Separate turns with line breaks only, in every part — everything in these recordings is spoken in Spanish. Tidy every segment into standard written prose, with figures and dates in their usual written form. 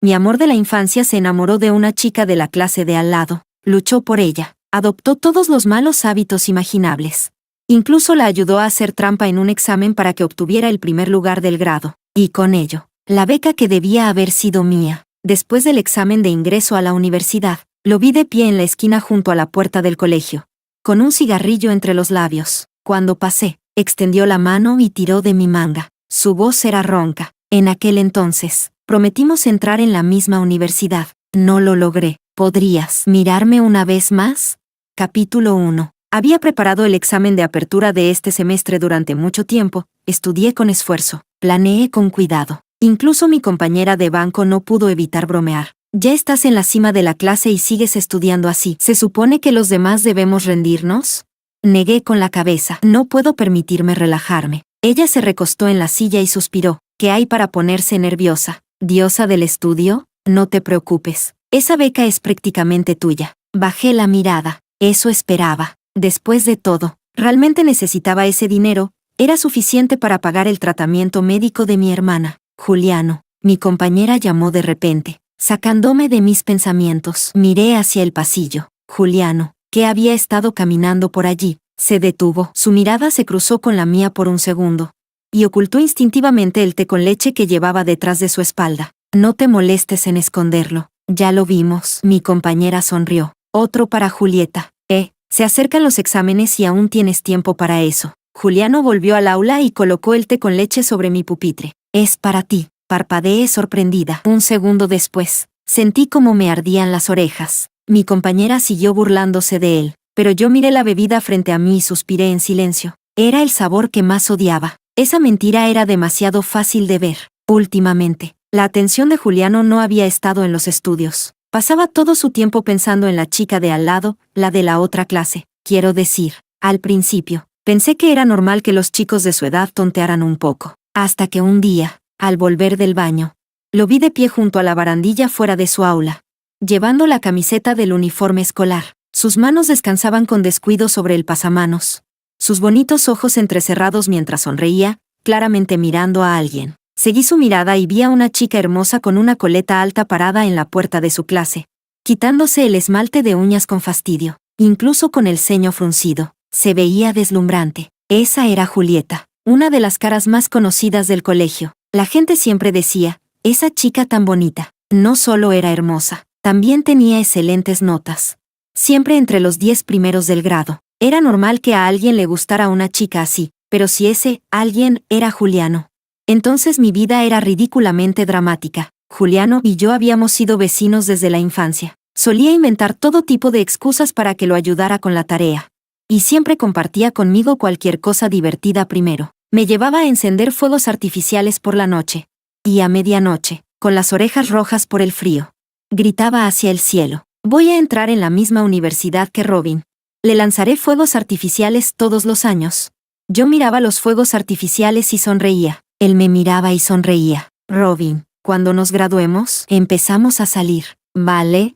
Mi amor de la infancia se enamoró de una chica de la clase de al lado, luchó por ella, adoptó todos los malos hábitos imaginables. Incluso la ayudó a hacer trampa en un examen para que obtuviera el primer lugar del grado, y con ello, la beca que debía haber sido mía. Después del examen de ingreso a la universidad, lo vi de pie en la esquina junto a la puerta del colegio, con un cigarrillo entre los labios. Cuando pasé, extendió la mano y tiró de mi manga. Su voz era ronca. En aquel entonces, prometimos entrar en la misma universidad. No lo logré. ¿Podrías mirarme una vez más? Capítulo 1. Había preparado el examen de apertura de este semestre durante mucho tiempo, estudié con esfuerzo, planeé con cuidado. Incluso mi compañera de banco no pudo evitar bromear. Ya estás en la cima de la clase y sigues estudiando así. ¿Se supone que los demás debemos rendirnos? Negué con la cabeza. No puedo permitirme relajarme. Ella se recostó en la silla y suspiró. ¿Qué hay para ponerse nerviosa? ¿Diosa del estudio? No te preocupes. Esa beca es prácticamente tuya. Bajé la mirada. Eso esperaba. Después de todo, realmente necesitaba ese dinero. Era suficiente para pagar el tratamiento médico de mi hermana. Juliano, mi compañera llamó de repente, sacándome de mis pensamientos. Miré hacia el pasillo. Juliano, que había estado caminando por allí, se detuvo. Su mirada se cruzó con la mía por un segundo, y ocultó instintivamente el té con leche que llevaba detrás de su espalda. No te molestes en esconderlo. Ya lo vimos. Mi compañera sonrió. Otro para Julieta. Se acercan los exámenes y aún tienes tiempo para eso. Juliano volvió al aula y colocó el té con leche sobre mi pupitre. Es para ti. Parpadeé sorprendida. Un segundo después, sentí como me ardían las orejas. Mi compañera siguió burlándose de él, pero yo miré la bebida frente a mí y suspiré en silencio. Era el sabor que más odiaba. Esa mentira era demasiado fácil de ver. Últimamente, la atención de Juliano no había estado en los estudios. Pasaba todo su tiempo pensando en la chica de al lado, la de la otra clase. Quiero decir, al principio, pensé que era normal que los chicos de su edad tontearan un poco. Hasta que un día, al volver del baño, lo vi de pie junto a la barandilla fuera de su aula, llevando la camiseta del uniforme escolar. Sus manos descansaban con descuido sobre el pasamanos. Sus bonitos ojos entrecerrados mientras sonreía, claramente mirando a alguien. Seguí su mirada y vi a una chica hermosa con una coleta alta parada en la puerta de su clase, quitándose el esmalte de uñas con fastidio, incluso con el ceño fruncido. Se veía deslumbrante. Esa era Julieta, una de las caras más conocidas del colegio. La gente siempre decía, esa chica tan bonita. No solo era hermosa, también tenía excelentes notas. Siempre entre los 10 primeros del grado. Era normal que a alguien le gustara una chica así, pero si ese alguien era Juliano, entonces mi vida era ridículamente dramática. Juliano y yo habíamos sido vecinos desde la infancia. Solía inventar todo tipo de excusas para que lo ayudara con la tarea. Y siempre compartía conmigo cualquier cosa divertida primero. Me llevaba a encender fuegos artificiales por la noche. Y a medianoche, con las orejas rojas por el frío, gritaba hacia el cielo. Voy a entrar en la misma universidad que Robin. Le lanzaré fuegos artificiales todos los años. Yo miraba los fuegos artificiales y sonreía. Él me miraba y sonreía. Robin, cuando nos graduemos, empezamos a salir. Vale.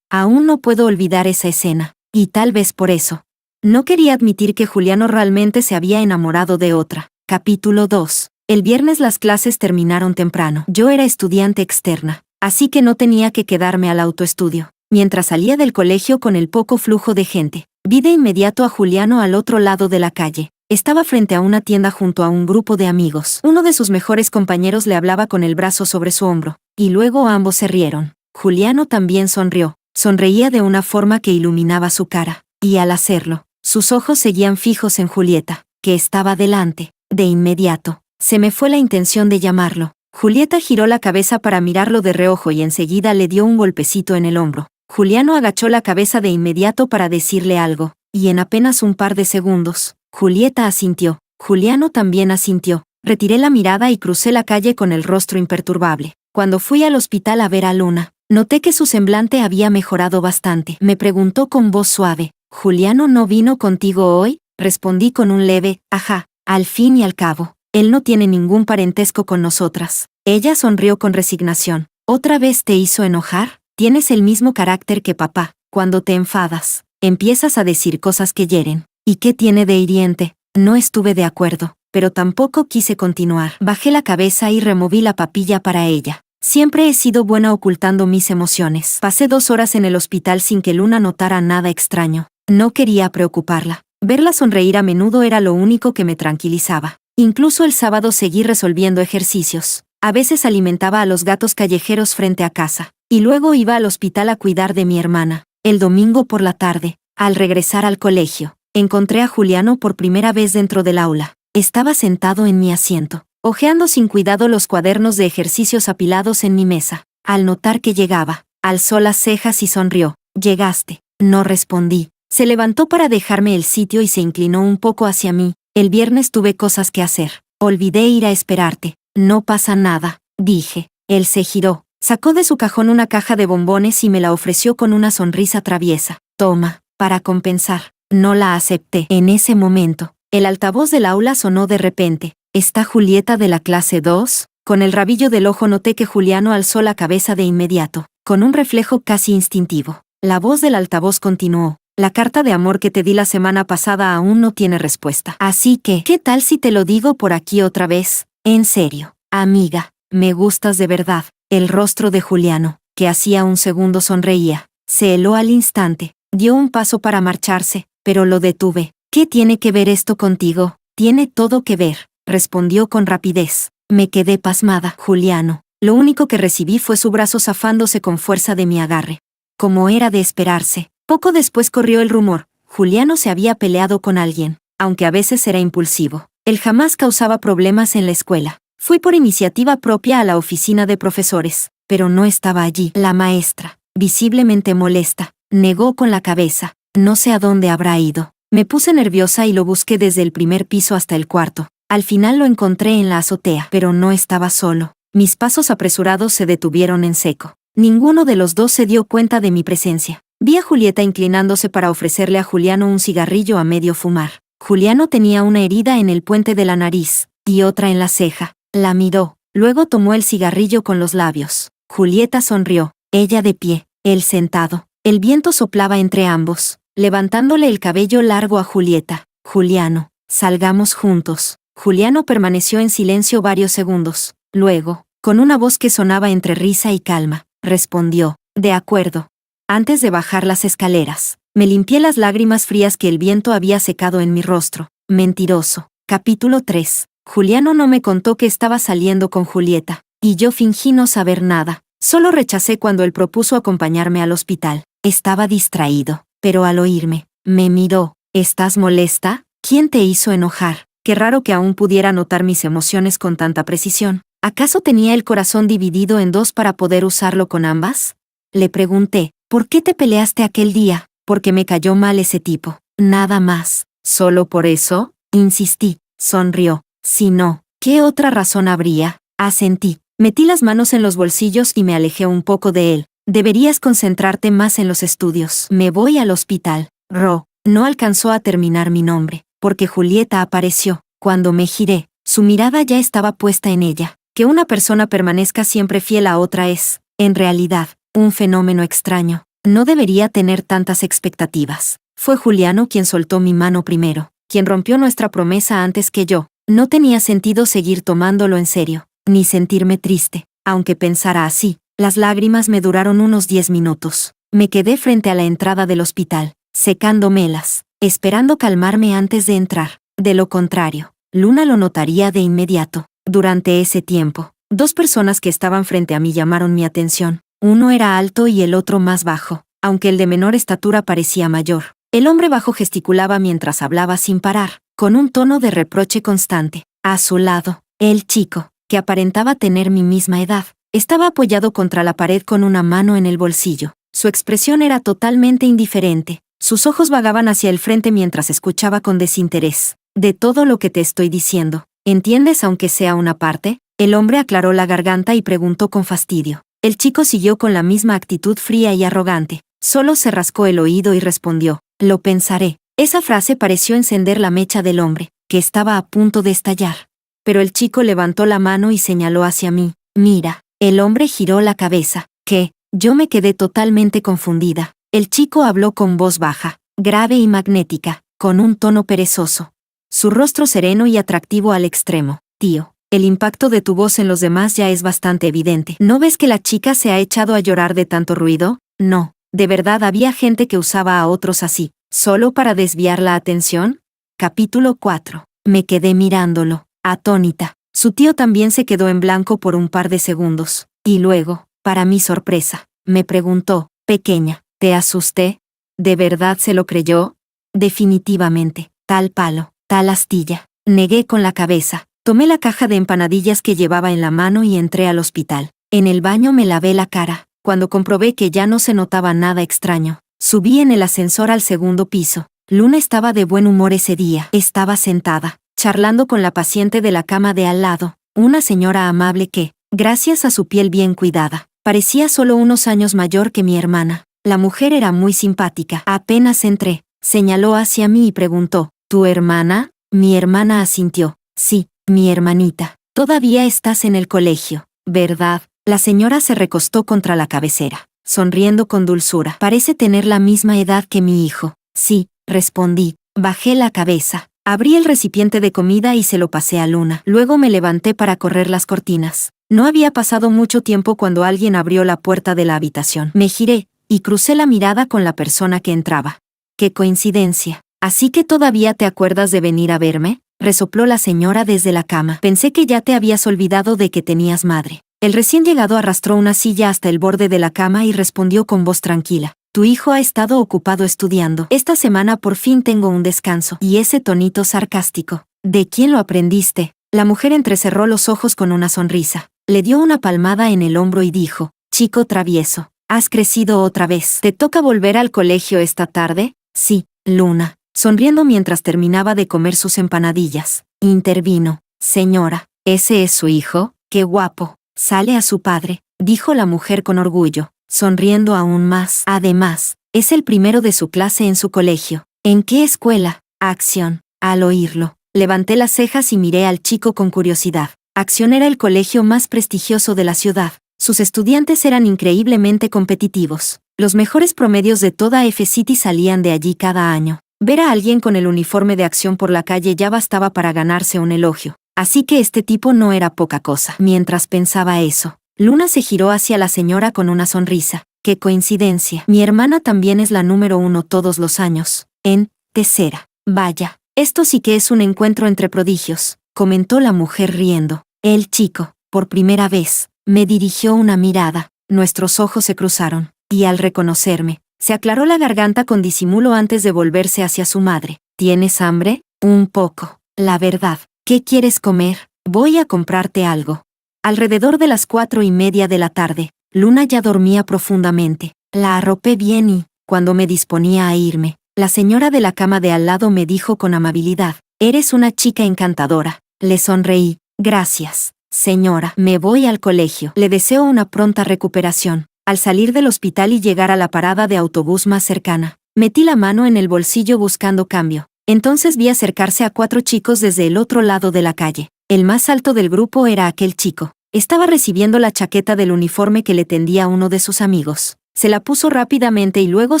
Aún no puedo olvidar esa escena. Y tal vez por eso. No quería admitir que Juliano realmente se había enamorado de otra. Capítulo 2. El viernes las clases terminaron temprano. Yo era estudiante externa, así que no tenía que quedarme al autoestudio. Mientras salía del colegio con el poco flujo de gente, vi de inmediato a Juliano al otro lado de la calle. Estaba frente a una tienda junto a un grupo de amigos. Uno de sus mejores compañeros le hablaba con el brazo sobre su hombro, y luego ambos se rieron. Juliano también sonrió. Sonreía de una forma que iluminaba su cara, y al hacerlo, sus ojos seguían fijos en Julieta, que estaba delante. De inmediato, se me fue la intención de llamarlo. Julieta giró la cabeza para mirarlo de reojo y enseguida le dio un golpecito en el hombro. Juliano agachó la cabeza de inmediato para decirle algo, y en apenas un par de segundos, Julieta asintió. Juliano también asintió. Retiré la mirada y crucé la calle con el rostro imperturbable. Cuando fui al hospital a ver a Luna, noté que su semblante había mejorado bastante. Me preguntó con voz suave, ¿Juliano no vino contigo hoy? Respondí con un leve, ajá. Al fin y al cabo, él no tiene ningún parentesco con nosotras. Ella sonrió con resignación. ¿Otra vez te hizo enojar? Tienes el mismo carácter que papá. Cuando te enfadas, empiezas a decir cosas que hieren. ¿Y qué tiene de hiriente? No estuve de acuerdo, pero tampoco quise continuar. Bajé la cabeza y removí la papilla para ella. Siempre he sido buena ocultando mis emociones. Pasé 2 horas en el hospital sin que Luna notara nada extraño. No quería preocuparla. Verla sonreír a menudo era lo único que me tranquilizaba. Incluso el sábado seguí resolviendo ejercicios. A veces alimentaba a los gatos callejeros frente a casa. Y luego iba al hospital a cuidar de mi hermana. El domingo por la tarde, al regresar al colegio, encontré a Juliano por primera vez dentro del aula. Estaba sentado en mi asiento, hojeando sin cuidado los cuadernos de ejercicios apilados en mi mesa. Al notar que llegaba, alzó las cejas y sonrió. «¿Llegaste?». No respondí. Se levantó para dejarme el sitio y se inclinó un poco hacia mí. «El viernes tuve cosas que hacer. Olvidé ir a esperarte». «No pasa nada», dije. Él se giró, sacó de su cajón una caja de bombones y me la ofreció con una sonrisa traviesa. «Toma, para compensar». No la acepté. En ese momento, el altavoz del aula sonó de repente. «¿Está Julieta de la clase 2? Con el rabillo del ojo noté que Juliano alzó la cabeza de inmediato, con un reflejo casi instintivo. La voz del altavoz continuó. «La carta de amor que te di la semana pasada aún no tiene respuesta. Así que, ¿qué tal si te lo digo por aquí otra vez? En serio, amiga, me gustas de verdad». El rostro de Juliano, que hacía un segundo sonreía, se heló al instante. Dio un paso para marcharse, pero lo detuve. «¿Qué tiene que ver esto contigo?». «Tiene todo que ver», respondió con rapidez. Me quedé pasmada. Juliano. Lo único que recibí fue su brazo zafándose con fuerza de mi agarre. Como era de esperarse, poco después corrió el rumor. Juliano se había peleado con alguien, aunque a veces era impulsivo. Él jamás causaba problemas en la escuela. Fui por iniciativa propia a la oficina de profesores, pero no estaba allí. La maestra, visiblemente molesta, negó con la cabeza. «No sé a dónde habrá ido». Me puse nerviosa y lo busqué desde el primer piso hasta el cuarto. Al final lo encontré en la azotea, pero no estaba solo. Mis pasos apresurados se detuvieron en seco. Ninguno de los dos se dio cuenta de mi presencia. Vi a Julieta inclinándose para ofrecerle a Juliano un cigarrillo a medio fumar. Juliano tenía una herida en el puente de la nariz, y otra en la ceja. La miró, luego tomó el cigarrillo con los labios. Julieta sonrió, ella de pie, él sentado. El viento soplaba entre ambos, levantándole el cabello largo a Julieta. «Juliano, salgamos juntos». Juliano permaneció en silencio varios segundos. Luego, con una voz que sonaba entre risa y calma, respondió: «De acuerdo». Antes de bajar las escaleras, me limpié las lágrimas frías que el viento había secado en mi rostro. Mentiroso. Capítulo 3. Juliano no me contó que estaba saliendo con Julieta, y yo fingí no saber nada. Solo rechacé cuando él propuso acompañarme al hospital. Estaba distraído, pero al oírme, me miró. «¿Estás molesta? ¿Quién te hizo enojar?». Qué raro que aún pudiera notar mis emociones con tanta precisión. ¿Acaso tenía el corazón dividido en dos para poder usarlo con ambas? Le pregunté. «¿Por qué te peleaste aquel día?». «Porque me cayó mal ese tipo». «Nada más». «¿Solo por eso?». Insistí. Sonrió. «Si no, ¿qué otra razón habría?». Asentí. Metí las manos en los bolsillos y me alejé un poco de él. «Deberías concentrarte más en los estudios». «Me voy al hospital». «Ro». No alcanzó a terminar mi nombre, porque Julieta apareció. Cuando me giré, su mirada ya estaba puesta en ella. Que una persona permanezca siempre fiel a otra es, en realidad, un fenómeno extraño. No debería tener tantas expectativas. Fue Juliano quien soltó mi mano primero, quien rompió nuestra promesa antes que yo. No tenía sentido seguir tomándolo en serio, ni sentirme triste. Aunque pensara así, las lágrimas me duraron unos 10 minutos. Me quedé frente a la entrada del hospital, secándomelas, esperando calmarme antes de entrar. De lo contrario, Luna lo notaría de inmediato. Durante ese tiempo, 2 personas que estaban frente a mí llamaron mi atención. Uno era alto y el otro más bajo, aunque el de menor estatura parecía mayor. El hombre bajo gesticulaba mientras hablaba sin parar, con un tono de reproche constante. A su lado, el chico, que aparentaba tener mi misma edad, estaba apoyado contra la pared con una mano en el bolsillo. Su expresión era totalmente indiferente. Sus ojos vagaban hacia el frente mientras escuchaba con desinterés. «De todo lo que te estoy diciendo, ¿entiendes aunque sea una parte?». El hombre aclaró la garganta y preguntó con fastidio. El chico siguió con la misma actitud fría y arrogante. Solo se rascó el oído y respondió: «Lo pensaré». Esa frase pareció encender la mecha del hombre, que estaba a punto de estallar. Pero el chico levantó la mano y señaló hacia mí. «Mira». El hombre giró la cabeza. «¿Qué?». Yo me quedé totalmente confundida. El chico habló con voz baja, grave y magnética, con un tono perezoso. Su rostro sereno y atractivo al extremo. «Tío». El impacto de tu voz en los demás ya es bastante evidente. ¿No ves que la chica se ha echado a llorar de tanto ruido? No, de verdad había gente que usaba a otros así, solo para desviar la atención. Capítulo 4. Me quedé mirándolo, atónita. Su tío también se quedó en blanco por un par de segundos, y luego, para mi sorpresa, me preguntó, pequeña, ¿te asusté? ¿De verdad se lo creyó? Definitivamente, tal palo, tal astilla. Negué con la cabeza. Tomé la caja de empanadillas que llevaba en la mano y entré al hospital. En el baño me lavé la cara. Cuando comprobé que ya no se notaba nada extraño, subí en el ascensor al segundo piso. Luna estaba de buen humor ese día. Estaba sentada, charlando con la paciente de la cama de al lado, una señora amable que, gracias a su piel bien cuidada, parecía solo unos años mayor que mi hermana. La mujer era muy simpática. Apenas entré, señaló hacia mí y preguntó, ¿tu hermana? Mi hermana asintió. Sí, mi hermanita. Todavía estás en el colegio, ¿verdad? La señora se recostó contra la cabecera, sonriendo con dulzura. Parece tener la misma edad que mi hijo. Sí, respondí. Bajé la cabeza. Abrí el recipiente de comida y se lo pasé a Luna. Luego me levanté para correr las cortinas. No había pasado mucho tiempo cuando alguien abrió la puerta de la habitación. Me giré, y crucé la mirada con la persona que entraba. ¡Qué coincidencia! ¿Así que todavía te acuerdas de venir a verme? Resopló la señora desde la cama. Pensé que ya te habías olvidado de que tenías madre. El recién llegado arrastró una silla hasta el borde de la cama y respondió con voz tranquila. Tu hijo ha estado ocupado estudiando. Esta semana por fin tengo un descanso. Y ese tonito sarcástico. ¿De quién lo aprendiste? La mujer entrecerró los ojos con una sonrisa. Le dio una palmada en el hombro y dijo, chico travieso, has crecido otra vez. ¿Te toca volver al colegio esta tarde? Sí, Luna. Sonriendo mientras terminaba de comer sus empanadillas, intervino. Señora, ¿ese es su hijo? ¡Qué guapo! Sale a su padre, dijo la mujer con orgullo, sonriendo aún más. Además, es el primero de su clase en su colegio. ¿En qué escuela? Acción. Al oírlo, levanté las cejas y miré al chico con curiosidad. Acción era el colegio más prestigioso de la ciudad. Sus estudiantes eran increíblemente competitivos. Los mejores promedios de toda F-City salían de allí cada año. Ver a alguien con el uniforme de Acción por la calle ya bastaba para ganarse un elogio. Así que este tipo no era poca cosa. Mientras pensaba eso, Luna se giró hacia la señora con una sonrisa. ¡Qué coincidencia! Mi hermana también es la número 1 todos los años. En tercera. Vaya, esto sí que es un encuentro entre prodigios, comentó la mujer riendo. El chico, por primera vez, me dirigió una mirada. Nuestros ojos se cruzaron, y al reconocerme, se aclaró la garganta con disimulo antes de volverse hacia su madre. ¿Tienes hambre? Un poco, la verdad. ¿Qué quieres comer? Voy a comprarte algo. Alrededor de las 4:30 de la tarde, Luna ya dormía profundamente. La arropé bien y, cuando me disponía a irme, la señora de la cama de al lado me dijo con amabilidad, «Eres una chica encantadora». Le sonreí. «Gracias, señora. Me voy al colegio. Le deseo una pronta recuperación». Al salir del hospital y llegar a la parada de autobús más cercana, metí la mano en el bolsillo buscando cambio. Entonces vi acercarse a 4 chicos desde el otro lado de la calle. El más alto del grupo era aquel chico. Estaba recibiendo la chaqueta del uniforme que le tendía uno de sus amigos. Se la puso rápidamente y luego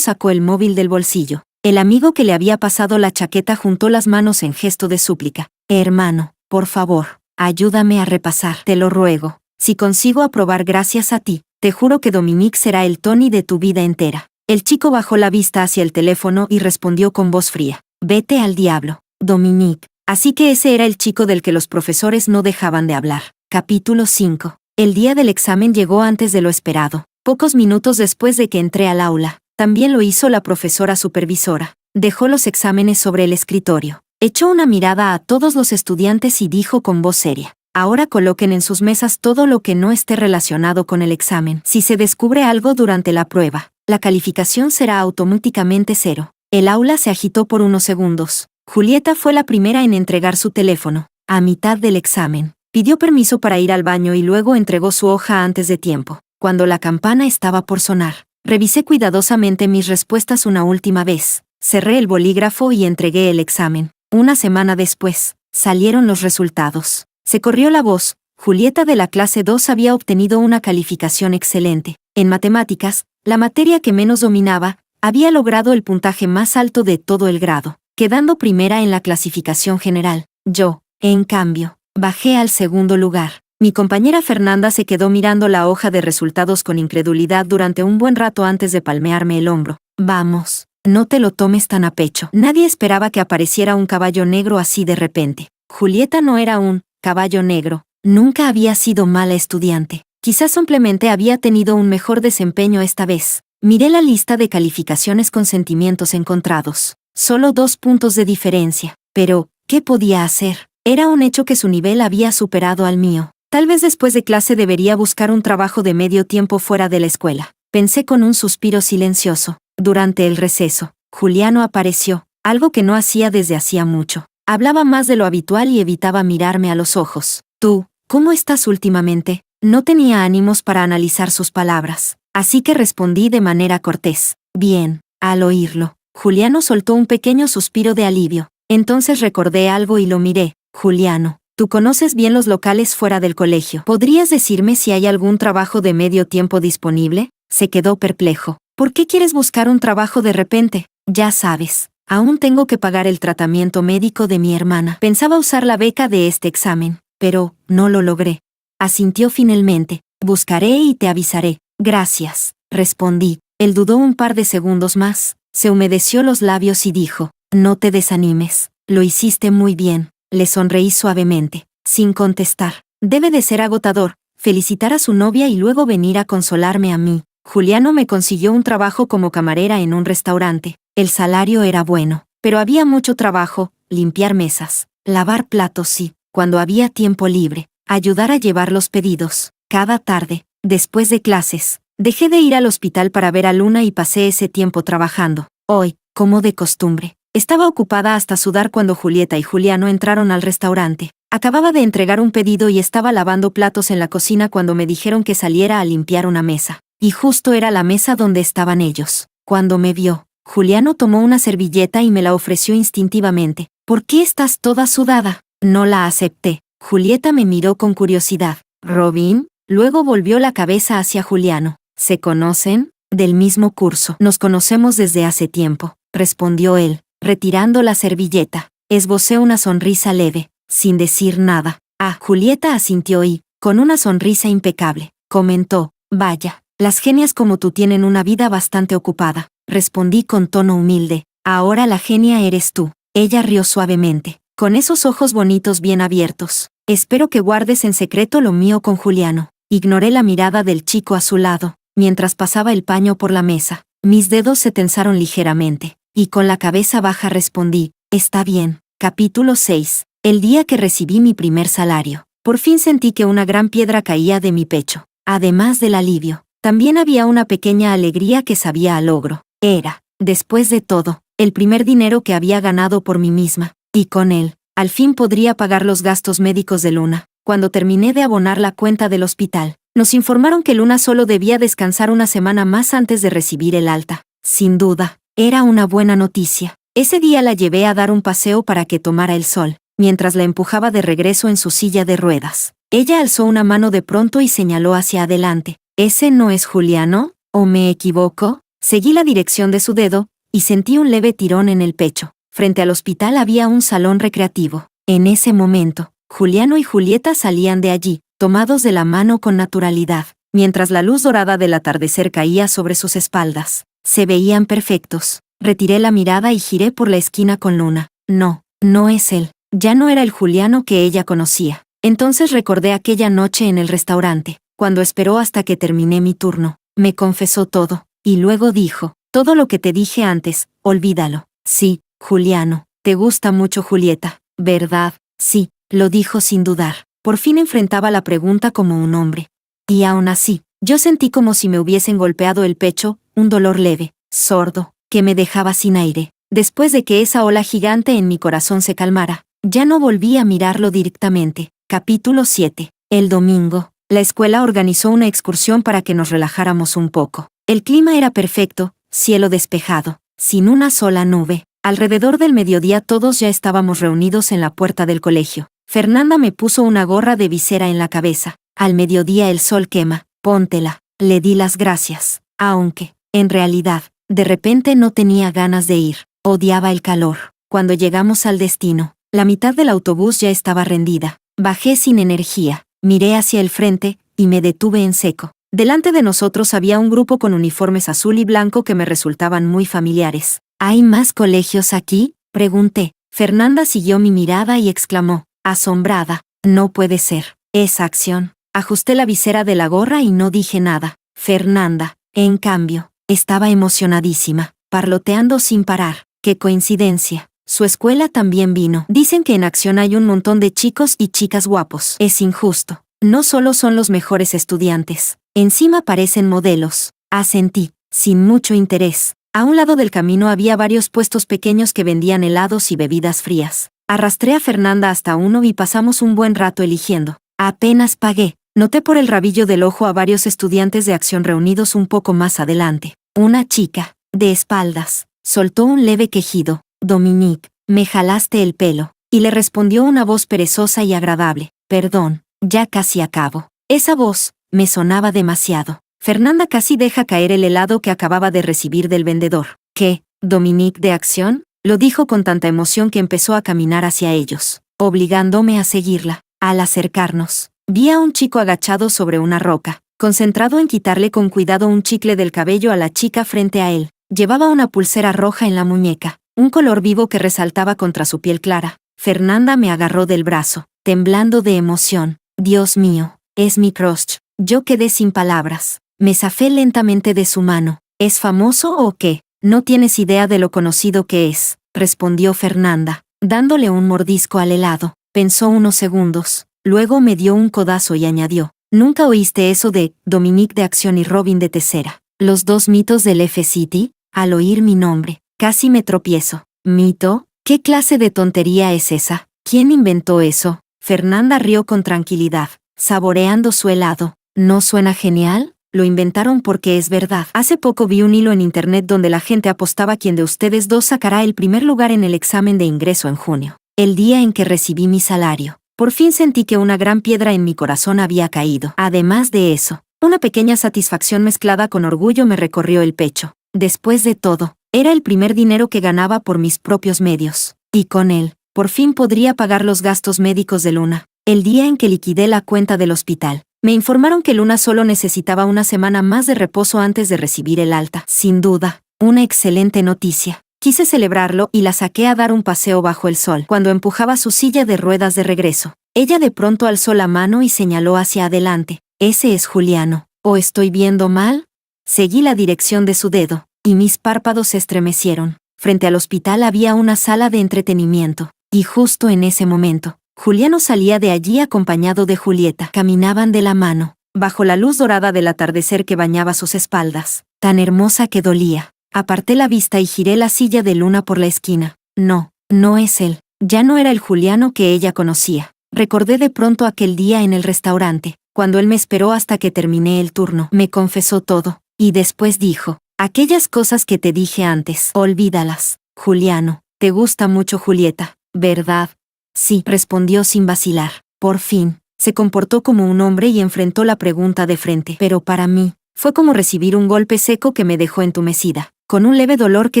sacó el móvil del bolsillo. El amigo que le había pasado la chaqueta juntó las manos en gesto de súplica. «Hermano, por favor, ayúdame a repasar, te lo ruego. Si consigo aprobar gracias a ti, te juro que Dominique será el Tony de tu vida entera». El chico bajó la vista hacia el teléfono y respondió con voz fría. «Vete al diablo, Dominique». Así que ese era el chico del que los profesores no dejaban de hablar. Capítulo 5. El día del examen llegó antes de lo esperado. Pocos minutos después de que entré al aula, también lo hizo la profesora supervisora. Dejó los exámenes sobre el escritorio. Echó una mirada a todos los estudiantes y dijo con voz seria. Ahora coloquen en sus mesas todo lo que no esté relacionado con el examen. Si se descubre algo durante la prueba, la calificación será automáticamente 0. El aula se agitó por unos segundos. Julieta fue la primera en entregar su teléfono. A mitad del examen, pidió permiso para ir al baño y luego entregó su hoja antes de tiempo. Cuando la campana estaba por sonar, revisé cuidadosamente mis respuestas una última vez. Cerré el bolígrafo y entregué el examen. Una semana después, salieron los resultados. Se corrió la voz. Julieta de la clase 2 había obtenido una calificación excelente. En matemáticas, la materia que menos dominaba, había logrado el puntaje más alto de todo el grado, quedando primera en la clasificación general. Yo, en cambio, Bajé al segundo lugar. Mi compañera Fernanda se quedó mirando la hoja de resultados con incredulidad durante un buen rato antes de palmearme el hombro. Vamos, no te lo tomes tan a pecho. Nadie esperaba que apareciera un caballo negro así de repente. Julieta no era un caballo negro. Nunca había sido mala estudiante. Quizás simplemente había tenido un mejor desempeño esta vez. Miré la lista de calificaciones con sentimientos encontrados. Solo 2 puntos de diferencia. Pero, ¿qué podía hacer? Era un hecho que su nivel había superado al mío. Tal vez después de clase debería buscar un trabajo de medio tiempo fuera de la escuela. Pensé con un suspiro silencioso. Durante el receso, Juliano apareció, algo que no hacía desde hacía mucho. Hablaba más de lo habitual y evitaba mirarme a los ojos. Tú, ¿cómo estás últimamente? No tenía ánimos para analizar sus palabras, así que respondí de manera cortés. Bien. Al oírlo, Juliano soltó un pequeño suspiro de alivio. Entonces recordé algo y lo miré. Juliano, tú conoces bien los locales fuera del colegio. ¿Podrías decirme si hay algún trabajo de medio tiempo disponible? Se quedó perplejo. ¿Por qué quieres buscar un trabajo de repente? Ya sabes, aún tengo que pagar el tratamiento médico de mi hermana. Pensaba usar la beca de este examen, pero no lo logré. Asintió finalmente. Buscaré y te avisaré. Gracias, respondí. Él dudó un par de segundos más, se humedeció los labios y dijo, no te desanimes, lo hiciste muy bien. Le sonreí suavemente, sin contestar. Debe de ser agotador, felicitar a su novia y luego venir a consolarme a mí. Juliano me consiguió un trabajo como camarera en un restaurante. El salario era bueno, pero había mucho trabajo, limpiar mesas, lavar platos y, cuando había tiempo libre, ayudar a llevar los pedidos. Cada tarde, después de clases, dejé de ir al hospital para ver a Luna y pasé ese tiempo trabajando. Hoy, como de costumbre, estaba ocupada hasta sudar cuando Julieta y Juliano entraron al restaurante. Acababa de entregar un pedido y estaba lavando platos en la cocina cuando me dijeron que saliera a limpiar una mesa. Y justo era la mesa donde estaban ellos. Cuando me vio, Juliano tomó una servilleta y me la ofreció instintivamente. ¿Por qué estás toda sudada? No la acepté. Julieta me miró con curiosidad. ¿Robin? Luego volvió la cabeza hacia Juliano. ¿Se conocen? Del mismo curso. Nos conocemos desde hace tiempo, respondió él, retirando la servilleta. Esbocé una sonrisa leve, sin decir nada. Ah, Julieta asintió y, con una sonrisa impecable, comentó, vaya, las genias como tú tienen una vida bastante ocupada. Respondí con tono humilde. Ahora la genia eres tú. Ella rió suavemente, con esos ojos bonitos bien abiertos. Espero que guardes en secreto lo mío con Juliano. Ignoré la mirada del chico a su lado, mientras pasaba el paño por la mesa. Mis dedos se tensaron ligeramente, y con la cabeza baja respondí, está bien. Capítulo 6. El día que recibí mi primer salario. Por fin sentí que una gran piedra caía de mi pecho. Además del alivio, también había una pequeña alegría que sabía a logro. Era, después de todo, el primer dinero que había ganado por mí misma, y con él, al fin podría pagar los gastos médicos de Luna. Cuando terminé de abonar la cuenta del hospital, nos informaron que Luna solo debía descansar una semana más antes de recibir el alta. Sin duda, era una buena noticia. Ese día la llevé a dar un paseo para que tomara el sol, mientras la empujaba de regreso en su silla de ruedas. Ella alzó una mano de pronto y señaló hacia adelante. ¿Ese no es Juliano? ¿O me equivoco? Seguí la dirección de su dedo, y sentí un leve tirón en el pecho. Frente al hospital había un salón recreativo. En ese momento, Juliano y Julieta salían de allí, tomados de la mano con naturalidad, mientras la luz dorada del atardecer caía sobre sus espaldas. Se veían perfectos. Retiré la mirada y giré por la esquina con Luna. No, no es él. Ya no era el Juliano que ella conocía. Entonces recordé aquella noche en el restaurante, cuando esperó hasta que terminé mi turno. Me confesó todo, y luego dijo, todo lo que te dije antes, olvídalo. Sí, Juliano, te gusta mucho Julieta, ¿verdad? Sí, lo dijo sin dudar. Por fin enfrentaba la pregunta como un hombre. Y aún así, yo sentí como si me hubiesen golpeado el pecho, un dolor leve, sordo, que me dejaba sin aire. Después de que esa ola gigante en mi corazón se calmara, ya no volví a mirarlo directamente. Capítulo 7. El domingo, la escuela organizó una excursión para que nos relajáramos un poco. El clima era perfecto, cielo despejado, sin una sola nube. Alrededor del mediodía todos ya estábamos reunidos en la puerta del colegio. Fernanda me puso una gorra de visera en la cabeza. Al mediodía el sol quema, póntela. Le di las gracias, aunque, en realidad, de repente no tenía ganas de ir. Odiaba el calor. Cuando llegamos al destino, la mitad del autobús ya estaba rendida. Bajé sin energía, miré hacia el frente, y me detuve en seco. Delante de nosotros había un grupo con uniformes azul y blanco que me resultaban muy familiares. ¿Hay más colegios aquí?, pregunté. Fernanda siguió mi mirada y exclamó, asombrada, no puede ser. Esa acción. Ajusté la visera de la gorra y no dije nada. Fernanda, en cambio, estaba emocionadísima, parloteando sin parar. ¡Qué coincidencia! Su escuela también vino. Dicen que en Acción hay un montón de chicos y chicas guapos. Es injusto. No solo son los mejores estudiantes. Encima parecen modelos. Asentí, sin mucho interés. A un lado del camino había varios puestos pequeños que vendían helados y bebidas frías. Arrastré a Fernanda hasta uno y pasamos un buen rato eligiendo. Apenas pagué. Noté por el rabillo del ojo a varios estudiantes de Acción reunidos un poco más adelante. Una chica, de espaldas, soltó un leve quejido. Dominique, me jalaste el pelo. Y le respondió una voz perezosa y agradable. Perdón, ya casi acabo. Esa voz me sonaba demasiado. Fernanda casi deja caer el helado que acababa de recibir del vendedor. ¿Qué? ¿Dominique de Acción? Lo dijo con tanta emoción que empezó a caminar hacia ellos, obligándome a seguirla. Al acercarnos, vi a un chico agachado sobre una roca, concentrado en quitarle con cuidado un chicle del cabello a la chica frente a él. Llevaba una pulsera roja en la muñeca, un color vivo que resaltaba contra su piel clara. Fernanda me agarró del brazo, temblando de emoción. Dios mío, es mi crush. Yo quedé sin palabras. Me zafé lentamente de su mano. ¿Es famoso o qué? No tienes idea de lo conocido que es, respondió Fernanda, dándole un mordisco al helado. Pensó unos segundos, luego me dio un codazo y añadió, ¿nunca oíste eso de Dominique de Acción y Robin de Tessera? Los dos mitos del F-City. Al oír mi nombre, casi me tropiezo. ¿Mito? ¿Qué clase de tontería es esa? ¿Quién inventó eso? Fernanda rió con tranquilidad, saboreando su helado. ¿No suena genial? Lo inventaron porque es verdad. Hace poco vi un hilo en internet donde la gente apostaba quién de ustedes dos sacará el primer lugar en el examen de ingreso en junio. El día en que recibí mi salario, por fin sentí que una gran piedra en mi corazón había caído. Además de eso, una pequeña satisfacción mezclada con orgullo me recorrió el pecho. Después de todo, era el primer dinero que ganaba por mis propios medios. Y con él, por fin podría pagar los gastos médicos de Luna. El día en que liquidé la cuenta del hospital, me informaron que Luna solo necesitaba una semana más de reposo antes de recibir el alta. Sin duda, una excelente noticia. Quise celebrarlo y la saqué a dar un paseo bajo el sol. Cuando empujaba su silla de ruedas de regreso, ella de pronto alzó la mano y señaló hacia adelante. Ese es Juliano. ¿O estoy viendo mal? Seguí la dirección de su dedo, y mis párpados se estremecieron. Frente al hospital había una sala de entretenimiento, y justo en ese momento, Juliano salía de allí acompañado de Julieta. Caminaban de la mano, bajo la luz dorada del atardecer que bañaba sus espaldas, tan hermosa que dolía. Aparté la vista y giré la silla de Luna por la esquina. No, no es él. Ya no era el Juliano que ella conocía. Recordé de pronto aquel día en el restaurante, cuando él me esperó hasta que terminé el turno. Me confesó todo, y después dijo, aquellas cosas que te dije antes, olvídalas. Juliano, te gusta mucho Julieta, ¿verdad? Sí, respondió sin vacilar. Por fin, se comportó como un hombre y enfrentó la pregunta de frente. Pero para mí, fue como recibir un golpe seco que me dejó entumecida, con un leve dolor que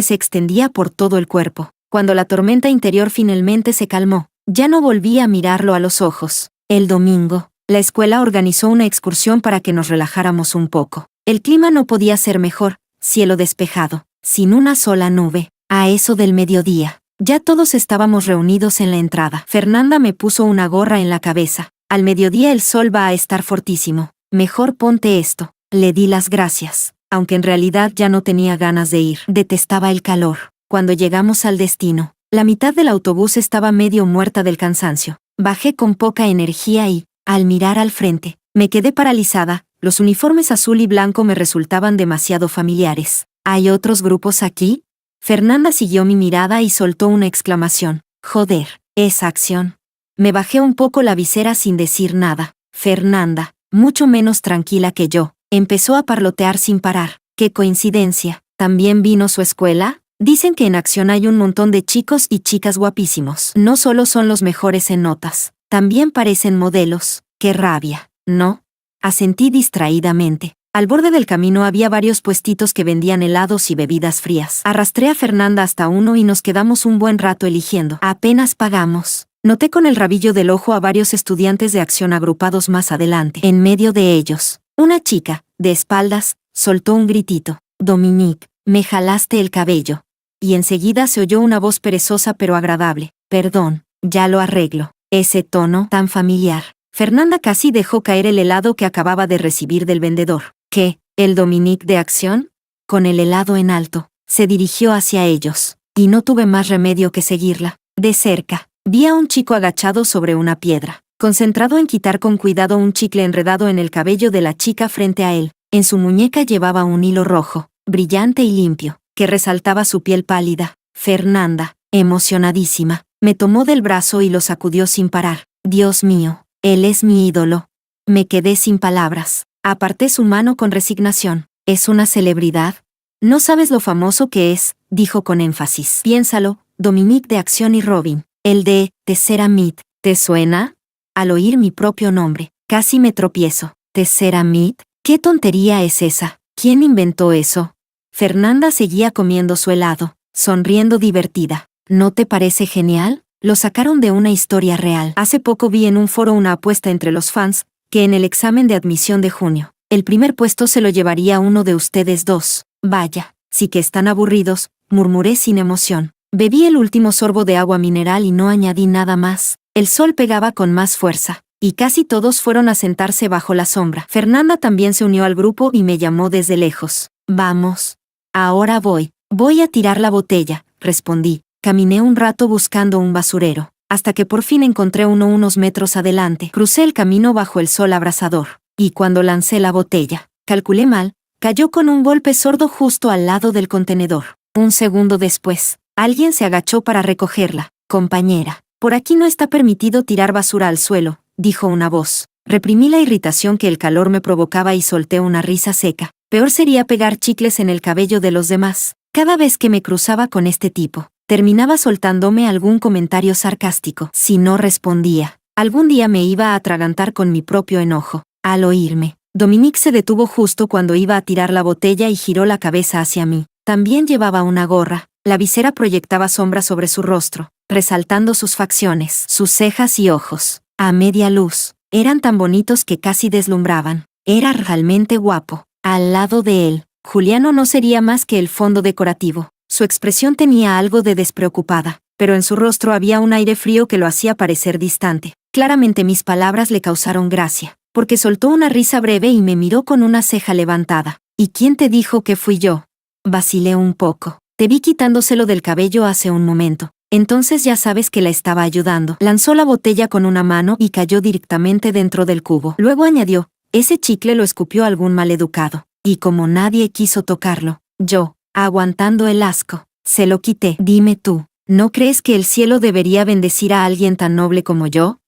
se extendía por todo el cuerpo. Cuando la tormenta interior finalmente se calmó, ya no volví a mirarlo a los ojos. El domingo, la escuela organizó una excursión para que nos relajáramos un poco. El clima no podía ser mejor, cielo despejado, sin una sola nube. A eso del mediodía, ya todos estábamos reunidos en la entrada. Fernanda me puso una gorra en la cabeza. Al mediodía el sol va a estar fortísimo. Mejor ponte esto. Le di las gracias, aunque en realidad ya no tenía ganas de ir. Detestaba el calor. Cuando llegamos al destino, la mitad del autobús estaba medio muerta del cansancio. Bajé con poca energía y, al mirar al frente, me quedé paralizada. Los uniformes azul y blanco me resultaban demasiado familiares. ¿Hay otros grupos aquí? Fernanda siguió mi mirada y soltó una exclamación. Joder, esa Acción. Me bajé un poco la visera sin decir nada. Fernanda, mucho menos tranquila que yo, empezó a parlotear sin parar. ¡Qué coincidencia! ¿También vino su escuela? Dicen que en Acción hay un montón de chicos y chicas guapísimos. No solo son los mejores en notas, también parecen modelos. ¡Qué rabia! ¿No? Asentí distraídamente. Al borde del camino había varios puestitos que vendían helados y bebidas frías. Arrastré a Fernanda hasta uno y nos quedamos un buen rato eligiendo. Apenas pagamos, Noté con el rabillo del ojo a varios estudiantes de acción agrupados más adelante. En medio de ellos, una chica, de espaldas, soltó un gritito. «Dominique, me jalaste el cabello». Y enseguida se oyó una voz perezosa pero agradable. «Perdón, ya lo arreglo». Ese tono tan familiar. Fernanda casi dejó caer el helado que acababa de recibir del vendedor. ¿Qué? ¿El Dominique de acción? Con el helado en alto, se dirigió hacia ellos, y no tuve más remedio que seguirla. De cerca, vi a un chico agachado sobre una piedra, concentrado en quitar con cuidado un chicle enredado en el cabello de la chica frente a él. En su muñeca llevaba un hilo rojo, brillante y limpio, que resaltaba su piel pálida. Fernanda, emocionadísima, me tomó del brazo y lo sacudió sin parar. Dios mío, él es mi ídolo. Me quedé sin palabras. Aparté su mano con resignación. ¿Es una celebridad? No sabes lo famoso que es, dijo con énfasis. Piénsalo, Dominique de Acción y Robin. El de Tesseramit. ¿Te suena? Al oír mi propio nombre, casi me tropiezo. ¿Tesseramit? ¿Qué tontería es esa? ¿Quién inventó eso? Fernanda seguía comiendo su helado, sonriendo divertida. ¿No te parece genial? Lo sacaron de una historia real. Hace poco vi en un foro una apuesta entre los fans, que en el examen de admisión de junio, el primer puesto se lo llevaría uno de ustedes dos. Vaya, sí que están aburridos, murmuré sin emoción. Bebí el último sorbo de agua mineral y no añadí nada más. El sol pegaba con más fuerza, y casi todos fueron a sentarse bajo la sombra. Fernanda también se unió al grupo y me llamó desde lejos. Vamos. Ahora voy a tirar la botella, respondí. Caminé un rato buscando un basurero, hasta que por fin encontré uno unos metros adelante. Crucé el camino bajo el sol abrasador, y cuando lancé la botella, calculé mal, cayó con un golpe sordo justo al lado del contenedor. Un segundo después, alguien se agachó para recogerla. Compañera, por aquí no está permitido tirar basura al suelo, dijo una voz. Reprimí la irritación que el calor me provocaba y solté una risa seca. Peor sería pegar chicles en el cabello de los demás. Cada vez que me cruzaba con este tipo, terminaba soltándome algún comentario sarcástico. Si no respondía, algún día me iba a atragantar con mi propio enojo. Al oírme, Dominique se detuvo justo cuando iba a tirar la botella y giró la cabeza hacia mí. También llevaba una gorra. La visera proyectaba sombra sobre su rostro, resaltando sus facciones, sus cejas y ojos. A media luz, eran tan bonitos que casi deslumbraban. Era realmente guapo. Al lado de él, Juliano no sería más que el fondo decorativo. Su expresión tenía algo de despreocupada, pero en su rostro había un aire frío que lo hacía parecer distante. Claramente mis palabras le causaron gracia, porque soltó una risa breve y me miró con una ceja levantada. ¿Y quién te dijo que fui yo? Vacilé un poco. Te vi quitándoselo del cabello hace un momento. Entonces ya sabes que la estaba ayudando. Lanzó la botella con una mano y cayó directamente dentro del cubo. Luego añadió, ese chicle lo escupió algún maleducado. Y como nadie quiso tocarlo, yo, aguantando el asco, se lo quité. Dime tú, ¿no crees que el cielo debería bendecir a alguien tan noble como yo?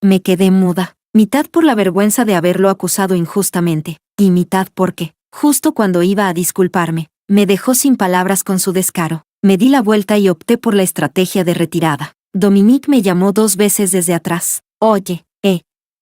Me quedé muda, mitad por la vergüenza de haberlo acusado injustamente, y mitad porque, justo cuando iba a disculparme, me dejó sin palabras con su descaro. Me di la vuelta y opté por la estrategia de retirada. Dominique me llamó 2 veces desde atrás. Oye,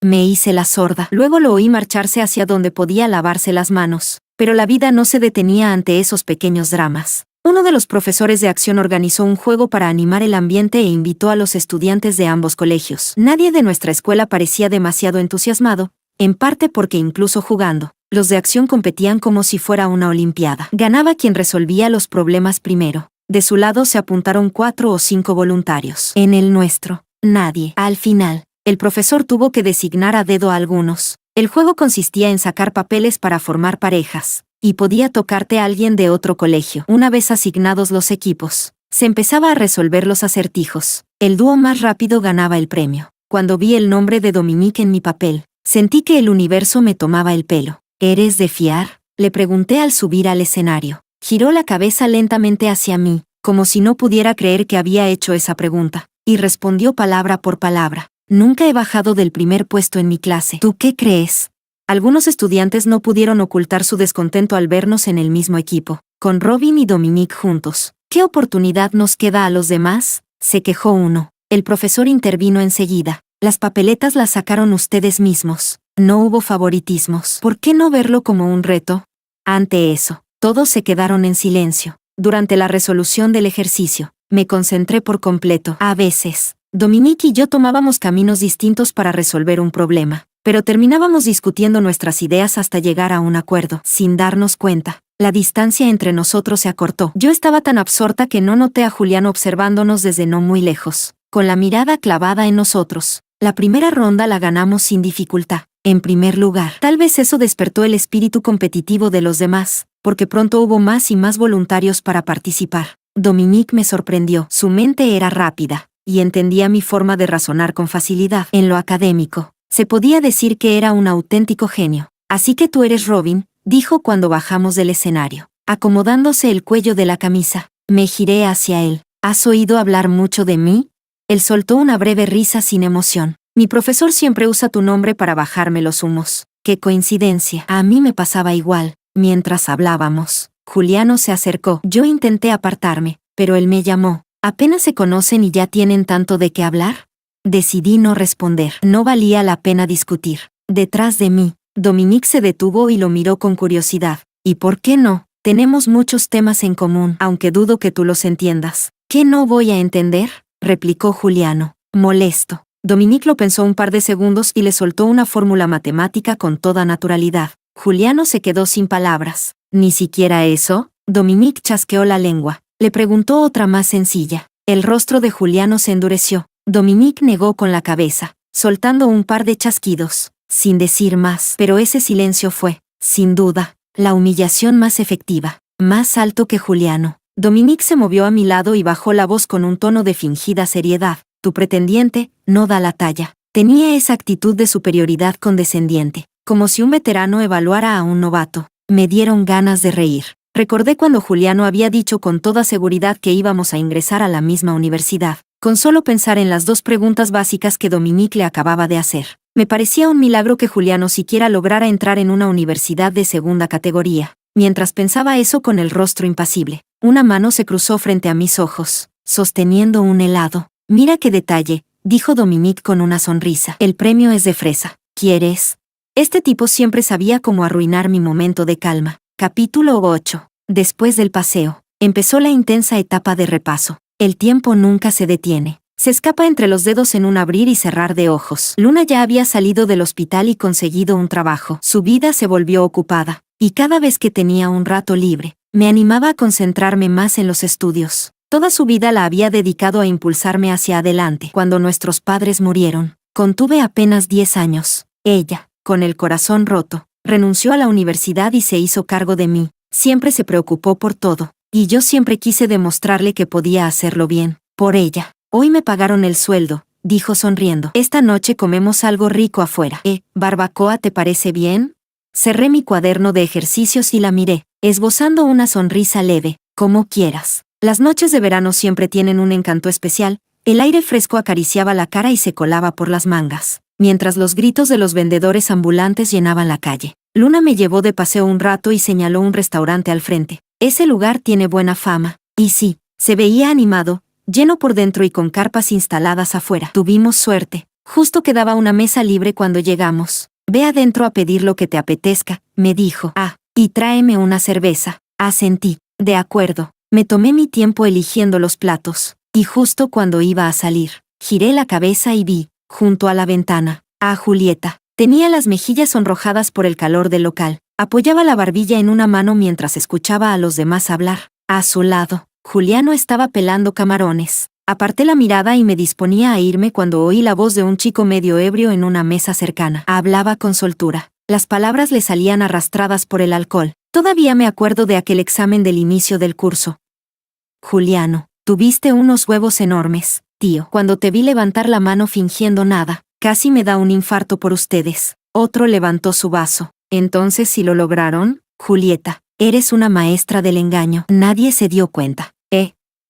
me hice la sorda. Luego lo oí marcharse hacia donde podía lavarse las manos. Pero la vida no se detenía ante esos pequeños dramas. Uno de los profesores de acción organizó un juego para animar el ambiente e invitó a los estudiantes de ambos colegios. Nadie de nuestra escuela parecía demasiado entusiasmado, en parte porque incluso jugando, los de acción competían como si fuera una olimpiada. Ganaba quien resolvía los problemas primero. De su lado se apuntaron 4 o 5 voluntarios. En el nuestro, nadie. Al final, el profesor tuvo que designar a dedo a algunos. El juego consistía en sacar papeles para formar parejas, y podía tocarte a alguien de otro colegio. Una vez asignados los equipos, se empezaba a resolver los acertijos. El dúo más rápido ganaba el premio. Cuando vi el nombre de Dominique en mi papel, sentí que el universo me tomaba el pelo. ¿Eres de fiar?, le pregunté al subir al escenario. Giró la cabeza lentamente hacia mí, como si no pudiera creer que había hecho esa pregunta, y respondió palabra por palabra. Nunca he bajado del primer puesto en mi clase. ¿Tú qué crees? Algunos estudiantes no pudieron ocultar su descontento al vernos en el mismo equipo, con Robin y Dominique juntos. ¿Qué oportunidad nos queda a los demás?, se quejó uno. El profesor intervino enseguida. Las papeletas las sacaron ustedes mismos. No hubo favoritismos. ¿Por qué no verlo como un reto? Ante eso, todos se quedaron en silencio. Durante la resolución del ejercicio, me concentré por completo. A veces, Dominique y yo tomábamos caminos distintos para resolver un problema, pero terminábamos discutiendo nuestras ideas hasta llegar a un acuerdo. Sin darnos cuenta, la distancia entre nosotros se acortó. Yo estaba tan absorta que no noté a Juliano observándonos desde no muy lejos, con la mirada clavada en nosotros. La primera ronda la ganamos sin dificultad. En primer lugar, tal vez eso despertó el espíritu competitivo de los demás, porque pronto hubo más y más voluntarios para participar. Dominique me sorprendió. Su mente era rápida, y entendía mi forma de razonar con facilidad. En lo académico, se podía decir que era un auténtico genio. Así que tú eres Robin, dijo cuando bajamos del escenario, acomodándose el cuello de la camisa. Me giré hacia él. ¿Has oído hablar mucho de mí? Él soltó una breve risa sin emoción. Mi profesor siempre usa tu nombre para bajarme los humos. ¡Qué coincidencia! A mí me pasaba igual. Mientras hablábamos, Juliano se acercó. Yo intenté apartarme, pero él me llamó. ¿Apenas se conocen y ya tienen tanto de qué hablar? Decidí no responder. No valía la pena discutir. Detrás de mí, Dominique se detuvo y lo miró con curiosidad. ¿Y por qué no? Tenemos muchos temas en común, aunque dudo que tú los entiendas. ¿Qué no voy a entender?, replicó Juliano, molesto. Dominique lo pensó un par de segundos y le soltó una fórmula matemática con toda naturalidad. Juliano se quedó sin palabras. ¿Ni siquiera eso? Dominique chasqueó la lengua. Le preguntó otra más sencilla. El rostro de Juliano se endureció. Dominique negó con la cabeza, soltando un par de chasquidos, sin decir más. Pero ese silencio fue, sin duda, la humillación más efectiva. Más alto que Juliano, Dominique se movió a mi lado y bajó la voz con un tono de fingida seriedad. Tu pretendiente no da la talla. Tenía esa actitud de superioridad condescendiente, como si un veterano evaluara a un novato. Me dieron ganas de reír. Recordé cuando Juliano había dicho con toda seguridad que íbamos a ingresar a la misma universidad. Con solo pensar en las dos preguntas básicas que Dominique le acababa de hacer, me parecía un milagro que Juliano siquiera lograra entrar en una universidad de segunda categoría. Mientras pensaba eso con el rostro impasible, una mano se cruzó frente a mis ojos, sosteniendo un helado. Mira qué detalle, dijo Dominique con una sonrisa. El premio es de fresa. ¿Quieres? Este tipo siempre sabía cómo arruinar mi momento de calma. Capítulo 8. Después del paseo, empezó la intensa etapa de repaso. El tiempo nunca se detiene. Se escapa entre los dedos en un abrir y cerrar de ojos. Luna ya había salido del hospital y conseguido un trabajo. Su vida se volvió ocupada, y cada vez que tenía un rato libre, me animaba a concentrarme más en los estudios. Toda su vida la había dedicado a impulsarme hacia adelante. Cuando nuestros padres murieron, contuve apenas 10 años. Ella, con el corazón roto, renunció a la universidad y se hizo cargo de mí. Siempre se preocupó por todo, y yo siempre quise demostrarle que podía hacerlo bien, por ella. Hoy me pagaron el sueldo, dijo sonriendo. Esta noche comemos algo rico afuera. ¿Barbacoa te parece bien? Cerré mi cuaderno de ejercicios y la miré, esbozando una sonrisa leve. Como quieras. Las noches de verano siempre tienen un encanto especial. El aire fresco acariciaba la cara y se colaba por las mangas, mientras los gritos de los vendedores ambulantes llenaban la calle. Luna me llevó de paseo un rato y señaló un restaurante al frente. Ese lugar tiene buena fama. Y sí, se veía animado, lleno por dentro y con carpas instaladas afuera. Tuvimos suerte. Justo quedaba una mesa libre cuando llegamos. Ve adentro a pedir lo que te apetezca, me dijo. Y tráeme una cerveza. Asentí. De acuerdo. Me tomé mi tiempo eligiendo los platos, y justo cuando iba a salir, giré la cabeza y vi, junto a la ventana, a Julieta. Tenía las mejillas sonrojadas por el calor del local. Apoyaba la barbilla en una mano mientras escuchaba a los demás hablar. A su lado, Juliano estaba pelando camarones. Aparté la mirada y me disponía a irme cuando oí la voz de un chico medio ebrio en una mesa cercana. Hablaba con soltura. Las palabras le salían arrastradas por el alcohol. Todavía me acuerdo de aquel examen del inicio del curso. Juliano, tuviste unos huevos enormes, tío. Cuando te vi levantar la mano fingiendo nada, casi me da un infarto por ustedes. Otro levantó su vaso. Entonces, ¿sí lo lograron? Julieta, eres una maestra del engaño. Nadie se dio cuenta.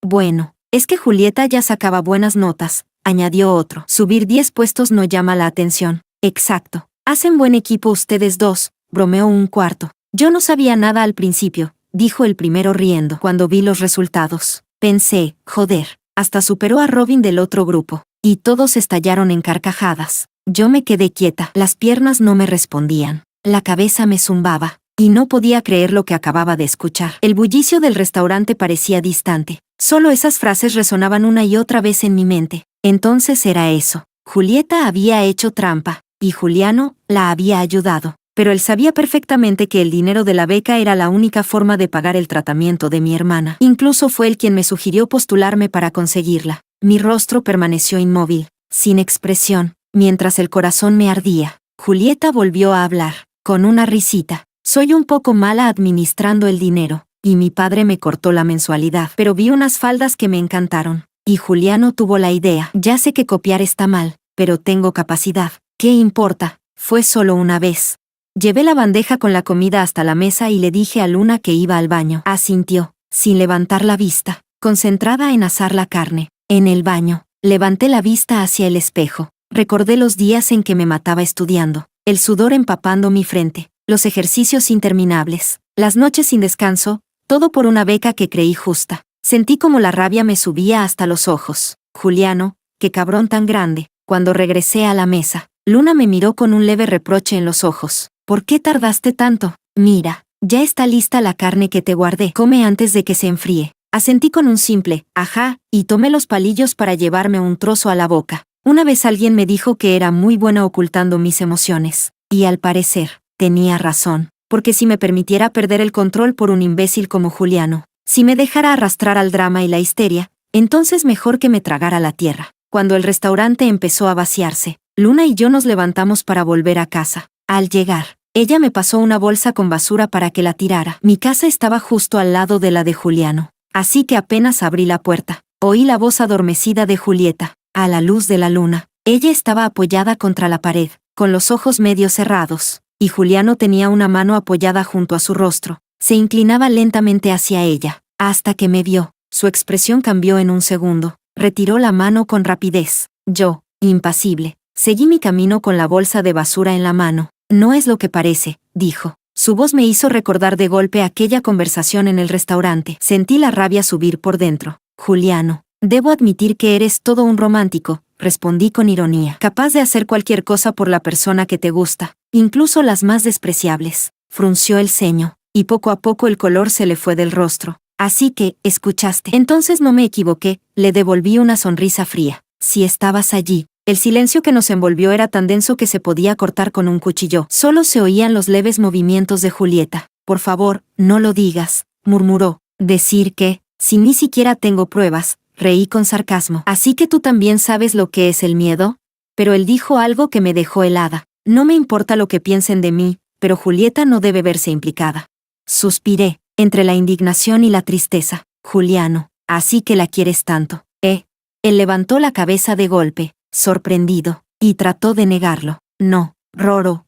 Bueno, es que Julieta ya sacaba buenas notas, añadió otro. Subir 10 puestos no llama la atención. Exacto. Hacen buen equipo ustedes dos, bromeó un cuarto. Yo no sabía nada al principio, dijo el primero riendo. Cuando vi los resultados, pensé, joder, hasta superó a Robin del otro grupo. Y todos estallaron en carcajadas. Yo me quedé quieta. Las piernas no me respondían. La cabeza me zumbaba, y no podía creer lo que acababa de escuchar. El bullicio del restaurante parecía distante. Solo esas frases resonaban una y otra vez en mi mente. Entonces era eso. Julieta había hecho trampa, y Juliano la había ayudado. Pero él sabía perfectamente que el dinero de la beca era la única forma de pagar el tratamiento de mi hermana. Incluso fue él quien me sugirió postularme para conseguirla. Mi rostro permaneció inmóvil, sin expresión, mientras el corazón me ardía. Julieta volvió a hablar, con una risita. Soy un poco mala administrando el dinero, y mi padre me cortó la mensualidad, pero vi unas faldas que me encantaron. Y Juliano tuvo la idea. Ya sé que copiar está mal, pero tengo capacidad. ¿Qué importa? Fue solo una vez. Llevé la bandeja con la comida hasta la mesa y le dije a Luna que iba al baño. Asintió, sin levantar la vista, concentrada en asar la carne. En el baño, levanté la vista hacia el espejo. Recordé los días en que me mataba estudiando, el sudor empapando mi frente, los ejercicios interminables, las noches sin descanso, todo por una beca que creí justa. Sentí como la rabia me subía hasta los ojos. Juliano, qué cabrón tan grande. Cuando regresé a la mesa, Luna me miró con un leve reproche en los ojos. ¿Por qué tardaste tanto? Mira, ya está lista la carne que te guardé. Come antes de que se enfríe. Asentí con un simple, ajá, y tomé los palillos para llevarme un trozo a la boca. Una vez alguien me dijo que era muy buena ocultando mis emociones. Y al parecer, tenía razón. Porque si me permitiera perder el control por un imbécil como Juliano, si me dejara arrastrar al drama y la histeria, entonces mejor que me tragara la tierra. Cuando el restaurante empezó a vaciarse, Luna y yo nos levantamos para volver a casa. Al llegar, ella me pasó una bolsa con basura para que la tirara. Mi casa estaba justo al lado de la de Juliano, así que apenas abrí la puerta, oí la voz adormecida de Julieta, a la luz de la luna. Ella estaba apoyada contra la pared, con los ojos medio cerrados, y Juliano tenía una mano apoyada junto a su rostro. Se inclinaba lentamente hacia ella, hasta que me vio. Su expresión cambió en un segundo. Retiró la mano con rapidez. Yo, impasible, seguí mi camino con la bolsa de basura en la mano. No es lo que parece, dijo. Su voz me hizo recordar de golpe aquella conversación en el restaurante. Sentí la rabia subir por dentro. Juliano, debo admitir que eres todo un romántico, respondí con ironía. Capaz de hacer cualquier cosa por la persona que te gusta, incluso las más despreciables. Frunció el ceño, y poco a poco el color se le fue del rostro. Así que, escuchaste. Entonces no me equivoqué, le devolví una sonrisa fría. Si estabas allí. El silencio que nos envolvió era tan denso que se podía cortar con un cuchillo. Solo se oían los leves movimientos de Julieta. Por favor, no lo digas, murmuró. Decir que, si ni siquiera tengo pruebas, reí con sarcasmo. ¿Así que tú también sabes lo que es el miedo? Pero él dijo algo que me dejó helada. No me importa lo que piensen de mí, pero Julieta no debe verse implicada. Suspiré, entre la indignación y la tristeza. Juliano, así que la quieres tanto, ¿eh? Él levantó la cabeza de golpe, sorprendido, y trató de negarlo. No, Roro,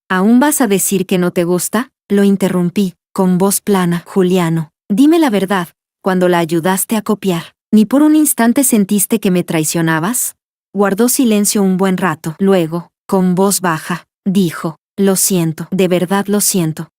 ¿aún vas a decir que no te gusta? Lo interrumpí, con voz plana. Juliano, dime la verdad, cuando la ayudaste a copiar, ¿ni por un instante sentiste que me traicionabas? Guardó silencio un buen rato. Luego, con voz baja, dijo, lo siento, de verdad lo siento.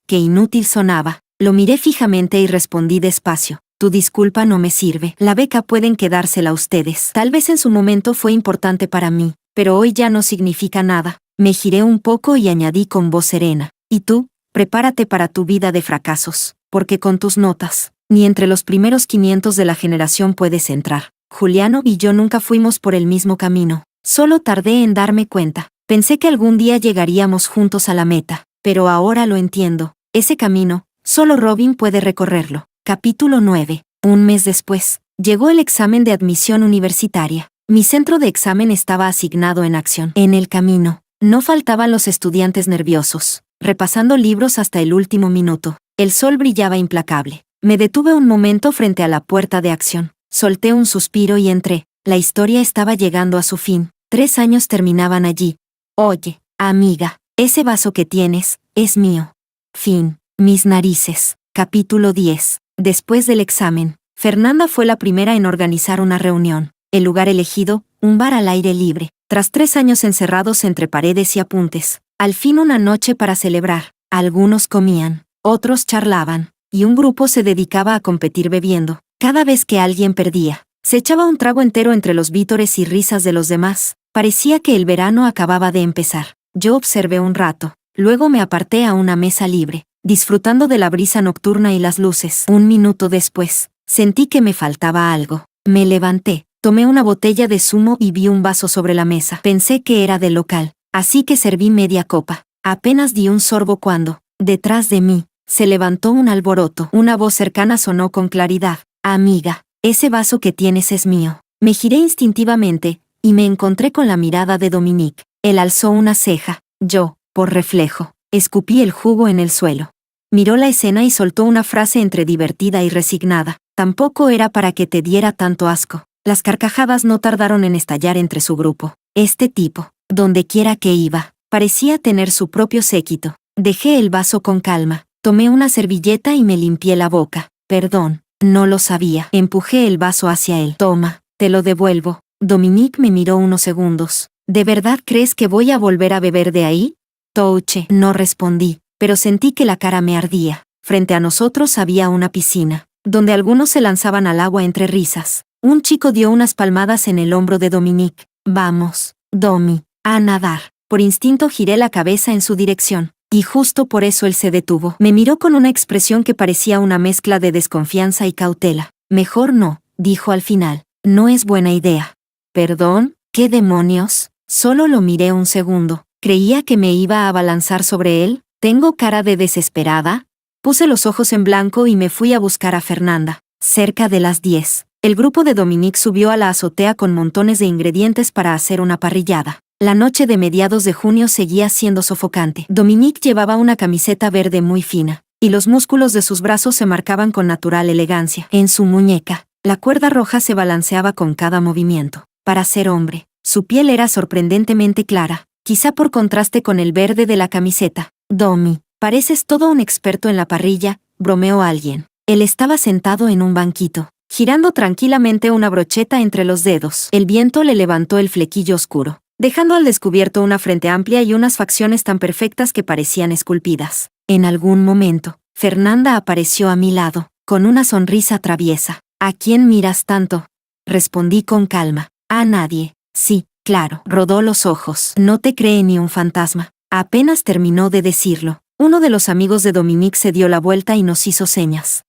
Qué inútil sonaba. Lo miré fijamente y respondí despacio. Tu disculpa no me sirve. La beca pueden quedársela ustedes. Tal vez en su momento fue importante para mí, pero hoy ya no significa nada. Me giré un poco y añadí con voz serena. Y tú, prepárate para tu vida de fracasos, porque con tus notas, ni entre los primeros 500 de la generación puedes entrar. Juliano y yo nunca fuimos por el mismo camino. Solo tardé en darme cuenta. Pensé que algún día llegaríamos juntos a la meta, pero ahora lo entiendo. Ese camino, solo Robin puede recorrerlo. Capítulo 9. Un mes después, llegó el examen de admisión universitaria. Mi centro de examen estaba asignado en Acción. En el camino, no faltaban los estudiantes nerviosos, repasando libros hasta el último minuto. El sol brillaba implacable. Me detuve un momento frente a la puerta de Acción. Solté un suspiro y entré. La historia estaba llegando a su fin. 3 años terminaban allí. Oye, amiga, ese vaso que tienes, es mío. Fin. Mis narices. Capítulo 10. Después del examen, Fernanda fue la primera en organizar una reunión. El lugar elegido, un bar al aire libre. Tras 3 años encerrados entre paredes y apuntes, al fin una noche para celebrar. Algunos comían, otros charlaban, y un grupo se dedicaba a competir bebiendo. Cada vez que alguien perdía, se echaba un trago entero entre los vítores y risas de los demás. Parecía que el verano acababa de empezar. Yo observé un rato, luego me aparté a una mesa libre, disfrutando de la brisa nocturna y las luces. Un minuto después, sentí que me faltaba algo. Me levanté, tomé una botella de zumo y vi un vaso sobre la mesa. Pensé que era del local, así que serví media copa. Apenas di un sorbo cuando, detrás de mí, se levantó un alboroto. Una voz cercana sonó con claridad. Amiga, ese vaso que tienes es mío. Me giré instintivamente, y me encontré con la mirada de Dominique. Él alzó una ceja. Yo, por reflejo, escupí el jugo en el suelo. Miró la escena y soltó una frase entre divertida y resignada. Tampoco era para que te diera tanto asco. Las carcajadas no tardaron en estallar entre su grupo. Este tipo, donde quiera que iba, parecía tener su propio séquito. Dejé el vaso con calma, tomé una servilleta y me limpié la boca. Perdón, no lo sabía. Empujé el vaso hacia él. Toma, te lo devuelvo. Dominique me miró unos segundos. ¿De verdad crees que voy a volver a beber de ahí? Touche, no respondí, pero sentí que la cara me ardía. Frente a nosotros había una piscina, donde algunos se lanzaban al agua entre risas. Un chico dio unas palmadas en el hombro de Dominique. Vamos, Domi, a nadar. Por instinto giré la cabeza en su dirección, y justo por eso él se detuvo. Me miró con una expresión que parecía una mezcla de desconfianza y cautela. Mejor no, dijo al final. No es buena idea. ¿Perdón? ¿Qué demonios? Solo lo miré un segundo. ¿Creía que me iba a abalanzar sobre él? ¿Tengo cara de desesperada? Puse los ojos en blanco y me fui a buscar a Fernanda. Cerca de las 10, el grupo de Dominique subió a la azotea con montones de ingredientes para hacer una parrillada. La noche de mediados de junio seguía siendo sofocante. Dominique llevaba una camiseta verde muy fina, y los músculos de sus brazos se marcaban con natural elegancia. En su muñeca, la cuerda roja se balanceaba con cada movimiento. Para ser hombre, su piel era sorprendentemente clara, quizá por contraste con el verde de la camiseta. Domi, pareces todo un experto en la parrilla, bromeó alguien. Él estaba sentado en un banquito, girando tranquilamente una brocheta entre los dedos. El viento le levantó el flequillo oscuro, dejando al descubierto una frente amplia y unas facciones tan perfectas que parecían esculpidas. En algún momento, Fernanda apareció a mi lado, con una sonrisa traviesa. ¿A quién miras tanto? Respondí con calma. A nadie. Sí, claro. Rodó los ojos. No te cree ni un fantasma. Apenas terminó de decirlo, uno de los amigos de Dominique se dio la vuelta y nos hizo señas.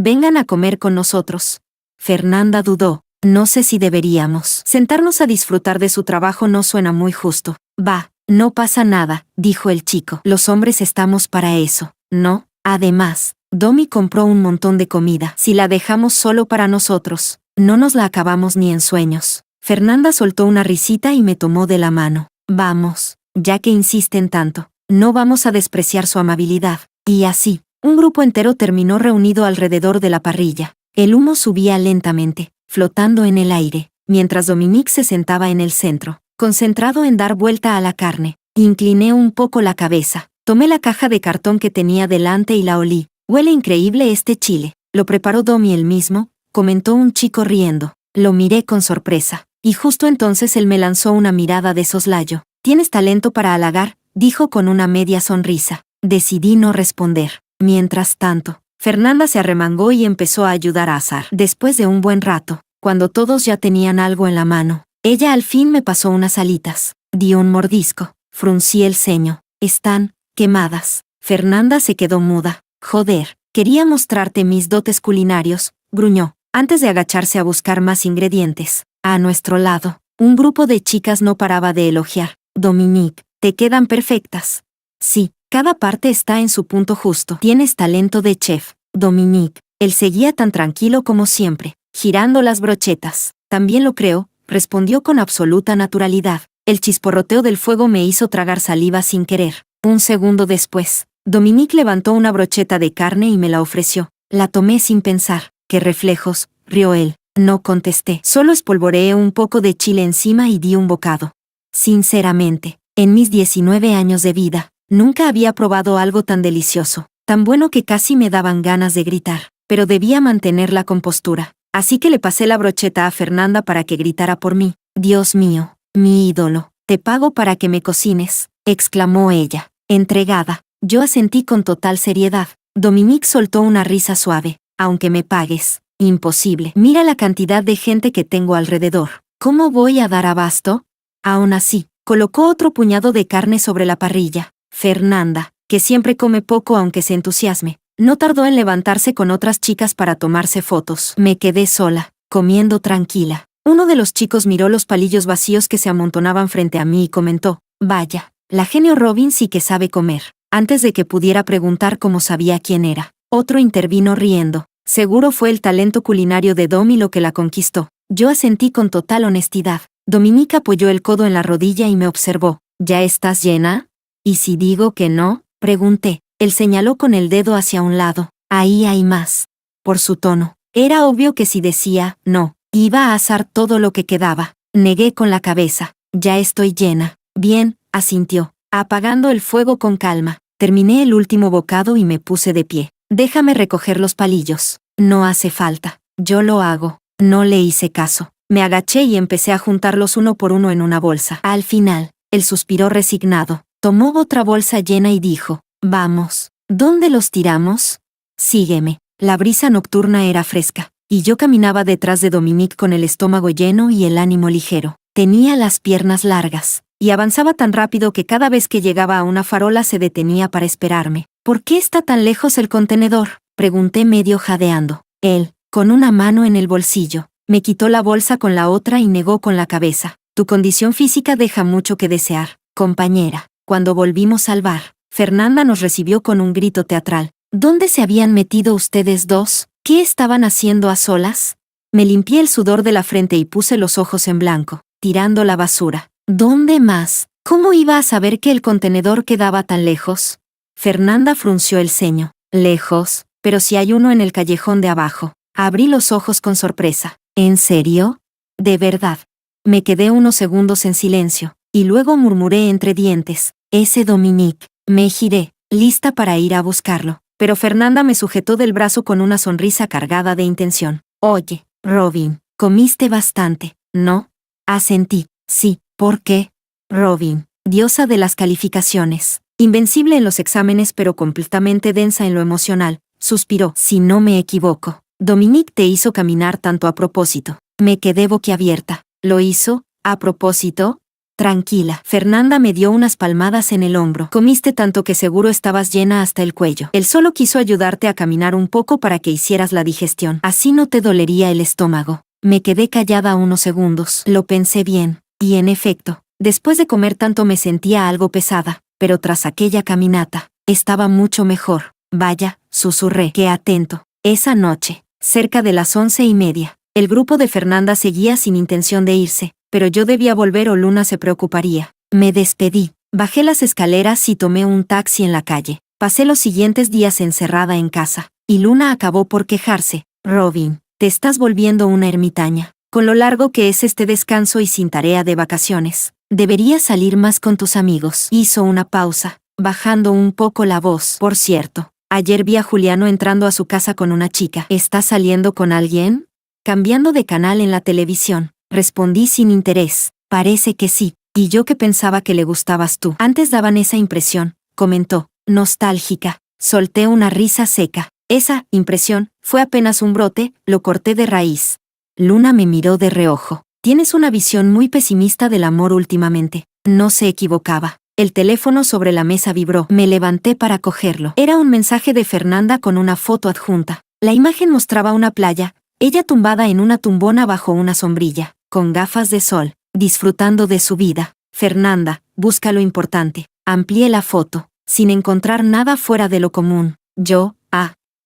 Vengan a comer con nosotros. Fernanda dudó. No sé si deberíamos. Sentarnos a disfrutar de su trabajo no suena muy justo. Va, no pasa nada, dijo el chico. Los hombres estamos para eso, ¿no? Además, Domi compró un montón de comida. Si la dejamos solo para nosotros, no nos la acabamos ni en sueños. Fernanda soltó una risita y me tomó de la mano. Vamos, ya que insisten tanto, no vamos a despreciar su amabilidad. Y así, un grupo entero terminó reunido alrededor de la parrilla. El humo subía lentamente, flotando en el aire, mientras Dominique se sentaba en el centro, concentrado en dar vuelta a la carne. Incliné un poco la cabeza, tomé la caja de cartón que tenía delante y la olí. Huele increíble este chile. Lo preparó Domi él mismo, comentó un chico riendo. Lo miré con sorpresa, y justo entonces él me lanzó una mirada de soslayo. Tienes talento para halagar, dijo con una media sonrisa. Decidí no responder. Mientras tanto, Fernanda se arremangó y empezó a ayudar a asar. Después de un buen rato, cuando todos ya tenían algo en la mano, ella al fin me pasó unas alitas. Di un mordisco, fruncí el ceño. Están quemadas. Fernanda se quedó muda. Joder, quería mostrarte mis dotes culinarios, gruñó, antes de agacharse a buscar más ingredientes. A nuestro lado, un grupo de chicas no paraba de elogiar. Dominique, te quedan perfectas. Sí, cada parte está en su punto justo. Tienes talento de chef. Dominique, él seguía tan tranquilo como siempre, girando las brochetas. También lo creo, respondió con absoluta naturalidad. El chisporroteo del fuego me hizo tragar saliva sin querer. Un segundo después, Dominique levantó una brocheta de carne y me la ofreció. La tomé sin pensar. ¡Qué reflejos!, rió él. No contesté. Solo espolvoreé un poco de chile encima y di un bocado. Sinceramente, en mis 19 años de vida, nunca había probado algo tan delicioso, tan bueno que casi me daban ganas de gritar, pero debía mantener la compostura. Así que le pasé la brocheta a Fernanda para que gritara por mí. Dios mío, mi ídolo, te pago para que me cocines, exclamó ella, entregada. Yo asentí con total seriedad. Dominique soltó una risa suave. Aunque me pagues, imposible. Mira la cantidad de gente que tengo alrededor. ¿Cómo voy a dar abasto? Aún así, colocó otro puñado de carne sobre la parrilla. Fernanda, que siempre come poco aunque se entusiasme, no tardó en levantarse con otras chicas para tomarse fotos. Me quedé sola, comiendo tranquila. Uno de los chicos miró los palillos vacíos que se amontonaban frente a mí y comentó: vaya, la genio Robin sí que sabe comer. Antes de que pudiera preguntar cómo sabía quién era, otro intervino riendo: seguro fue el talento culinario de Domi lo que la conquistó. Yo asentí con total honestidad. Dominique apoyó el codo en la rodilla y me observó: ¿ya estás llena? ¿Y si digo que no? Pregunté. Él señaló con el dedo hacia un lado. Ahí hay más. Por su tono, era obvio que si decía no, iba a asar todo lo que quedaba. Negué con la cabeza. Ya estoy llena. Bien, asintió, apagando el fuego con calma. Terminé el último bocado y me puse de pie. Déjame recoger los palillos. No hace falta. Yo lo hago. No le hice caso. Me agaché y empecé a juntarlos uno por uno en una bolsa. Al final, él suspiró resignado. Tomó otra bolsa llena y dijo: vamos. ¿Dónde los tiramos? Sígueme. La brisa nocturna era fresca, y yo caminaba detrás de Dominique con el estómago lleno y el ánimo ligero. Tenía las piernas largas, y avanzaba tan rápido que cada vez que llegaba a una farola se detenía para esperarme. ¿Por qué está tan lejos el contenedor?, pregunté medio jadeando. Él, con una mano en el bolsillo, me quitó la bolsa con la otra y negó con la cabeza. Tu condición física deja mucho que desear, compañera. Cuando volvimos al bar, Fernanda nos recibió con un grito teatral. ¿Dónde se habían metido ustedes dos? ¿Qué estaban haciendo a solas? Me limpié el sudor de la frente y puse los ojos en blanco, tirando la basura. ¿Dónde más? ¿Cómo iba a saber que el contenedor quedaba tan lejos? Fernanda frunció el ceño. Lejos, pero si hay uno en el callejón de abajo. Abrí los ojos con sorpresa. ¿En serio? ¿De verdad? Me quedé unos segundos en silencio, y luego murmuré entre dientes: ese Dominique. Me giré, lista para ir a buscarlo, pero Fernanda me sujetó del brazo con una sonrisa cargada de intención. Oye, Robin, comiste bastante, ¿no? Asentí. Sí. ¿Por qué? Robin, diosa de las calificaciones, invencible en los exámenes pero completamente densa en lo emocional, suspiró. Si no me equivoco, Dominique te hizo caminar tanto a propósito. Me quedé boquiabierta. ¿Lo hizo? ¿A propósito? Tranquila. Fernanda me dio unas palmadas en el hombro. Comiste tanto que seguro estabas llena hasta el cuello. Él solo quiso ayudarte a caminar un poco para que hicieras la digestión. Así no te dolería el estómago. Me quedé callada unos segundos. Lo pensé bien. Y en efecto, después de comer tanto me sentía algo pesada, pero tras aquella caminata, estaba mucho mejor. Vaya, susurré. Qué atento. Esa noche, cerca de las 11:30, el grupo de Fernanda seguía sin intención de irse, pero yo debía volver o Luna se preocuparía. Me despedí, bajé las escaleras y tomé un taxi en la calle. Pasé los siguientes días encerrada en casa, y Luna acabó por quejarse. Robin, te estás volviendo una ermitaña. Con lo largo que es este descanso y sin tarea de vacaciones, deberías salir más con tus amigos. Hizo una pausa, bajando un poco la voz. Por cierto, ayer vi a Juliano entrando a su casa con una chica. ¿Estás saliendo con alguien? Cambiando de canal en la televisión. Respondí sin interés. Parece que sí. Y yo que pensaba que le gustabas tú. Antes daban esa impresión, comentó, nostálgica. Solté una risa seca. Esa impresión fue apenas un brote, lo corté de raíz. Luna me miró de reojo. Tienes una visión muy pesimista del amor últimamente. No se equivocaba. El teléfono sobre la mesa vibró. Me levanté para cogerlo. Era un mensaje de Fernanda con una foto adjunta. La imagen mostraba una playa, ella tumbada en una tumbona bajo una sombrilla, con gafas de sol, disfrutando de su vida. Fernanda, busca lo importante. Amplié la foto, sin encontrar nada fuera de lo común.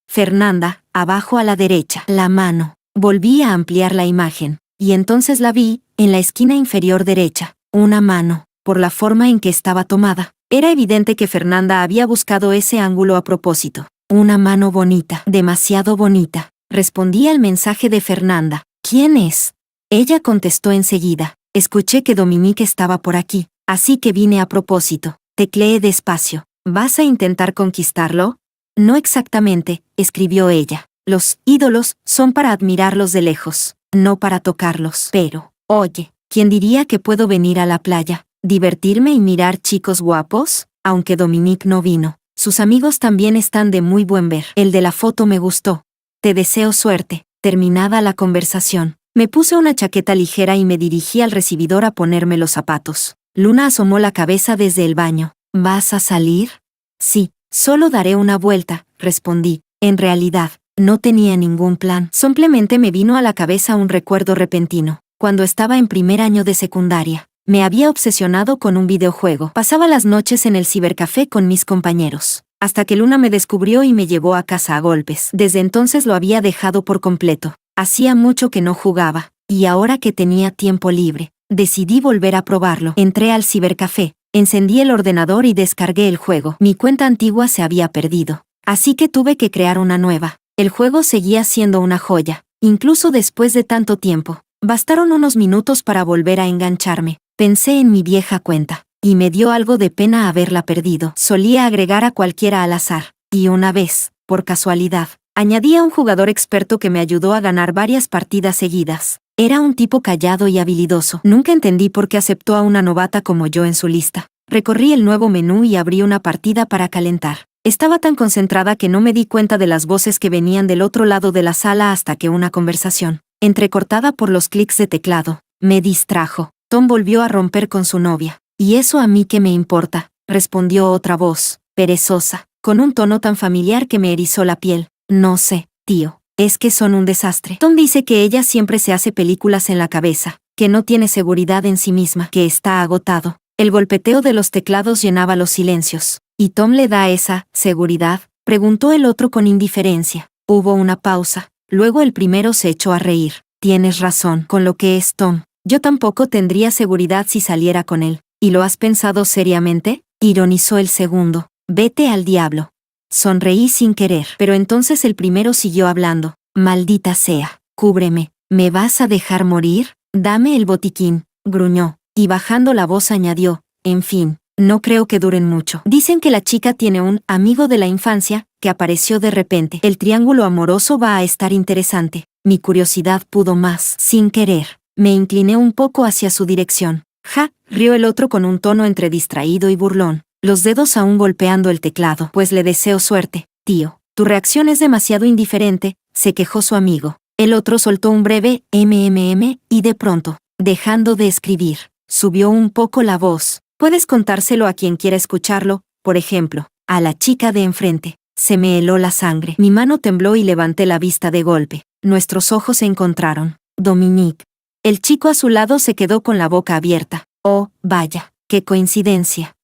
Fernanda, abajo a la derecha. La mano. Volví a ampliar la imagen, y entonces la vi, en la esquina inferior derecha, una mano. Por la forma en que estaba tomada, era evidente que Fernanda había buscado ese ángulo a propósito. Una mano bonita, demasiado bonita. Respondí al mensaje de Fernanda. ¿Quién es? Ella contestó enseguida. Escuché que Dominique estaba por aquí, así que vine a propósito. Tecleé despacio. ¿Vas a intentar conquistarlo? No exactamente, escribió ella. Los ídolos son para admirarlos de lejos, no para tocarlos. Pero, oye, ¿quién diría que puedo venir a la playa, divertirme y mirar chicos guapos? Aunque Dominique no vino, sus amigos también están de muy buen ver. El de la foto me gustó. Te deseo suerte. Terminada la conversación, me puse una chaqueta ligera y me dirigí al recibidor a ponerme los zapatos. Luna asomó la cabeza desde el baño. ¿Vas a salir? Sí, solo daré una vuelta, respondí. En realidad, No tenía ningún plan. Simplemente me vino a la cabeza un recuerdo repentino. Cuando estaba en primer año de secundaria, me había obsesionado con un videojuego. Pasaba las noches en el cibercafé con mis compañeros, hasta que Luna me descubrió y me llevó a casa a golpes. Desde entonces lo había dejado por completo. Hacía mucho que no jugaba, y ahora que tenía tiempo libre, decidí volver a probarlo. Entré al cibercafé, encendí el ordenador y descargué el juego. Mi cuenta antigua se había perdido, así que tuve que crear una nueva. El juego seguía siendo una joya, incluso después de tanto tiempo. Bastaron unos minutos para volver a engancharme. Pensé en mi vieja cuenta, y me dio algo de pena haberla perdido. Solía agregar a cualquiera al azar, y una vez, por casualidad, añadí a un jugador experto que me ayudó a ganar varias partidas seguidas. Era un tipo callado y habilidoso. Nunca entendí por qué aceptó a una novata como yo en su lista. Recorrí el nuevo menú y abrí una partida para calentar. Estaba tan concentrada que no me di cuenta de las voces que venían del otro lado de la sala hasta que una conversación, entrecortada por los clics de teclado, me distrajo. Tom volvió a romper con su novia. ¿Y eso a mí qué me importa?, respondió otra voz, perezosa, con un tono tan familiar que me erizó la piel. No sé, tío, es que son un desastre. Tom dice que ella siempre se hace películas en la cabeza, que no tiene seguridad en sí misma, que está agotado. El golpeteo de los teclados llenaba los silencios. ¿Y Tom le da esa seguridad?, preguntó el otro con indiferencia. Hubo una pausa. Luego el primero se echó a reír. Tienes razón con lo que es Tom. Yo tampoco tendría seguridad si saliera con él. ¿Y lo has pensado seriamente?, ironizó el segundo. Vete al diablo. Sonreí sin querer, pero entonces el primero siguió hablando. Maldita sea, cúbreme. ¿Me vas a dejar morir? Dame el botiquín, gruñó, y bajando la voz añadió, en fin, no creo que duren mucho. Dicen que la chica tiene un amigo de la infancia que apareció de repente. El triángulo amoroso va a estar interesante. Mi curiosidad pudo más. Sin querer, me incliné un poco hacia su dirección. Ja, rió el otro con un tono entre distraído y burlón, los dedos aún golpeando el teclado. Pues le deseo suerte, tío. Tu reacción es demasiado indiferente, se quejó su amigo. El otro soltó un breve y de pronto, dejando de escribir, subió un poco la voz. Puedes contárselo a quien quiera escucharlo, por ejemplo, a la chica de enfrente. Se me heló la sangre. Mi mano tembló y levanté la vista de golpe. Nuestros ojos se encontraron. Dominique. El chico a su lado se quedó con la boca abierta. Oh, vaya, qué coincidencia.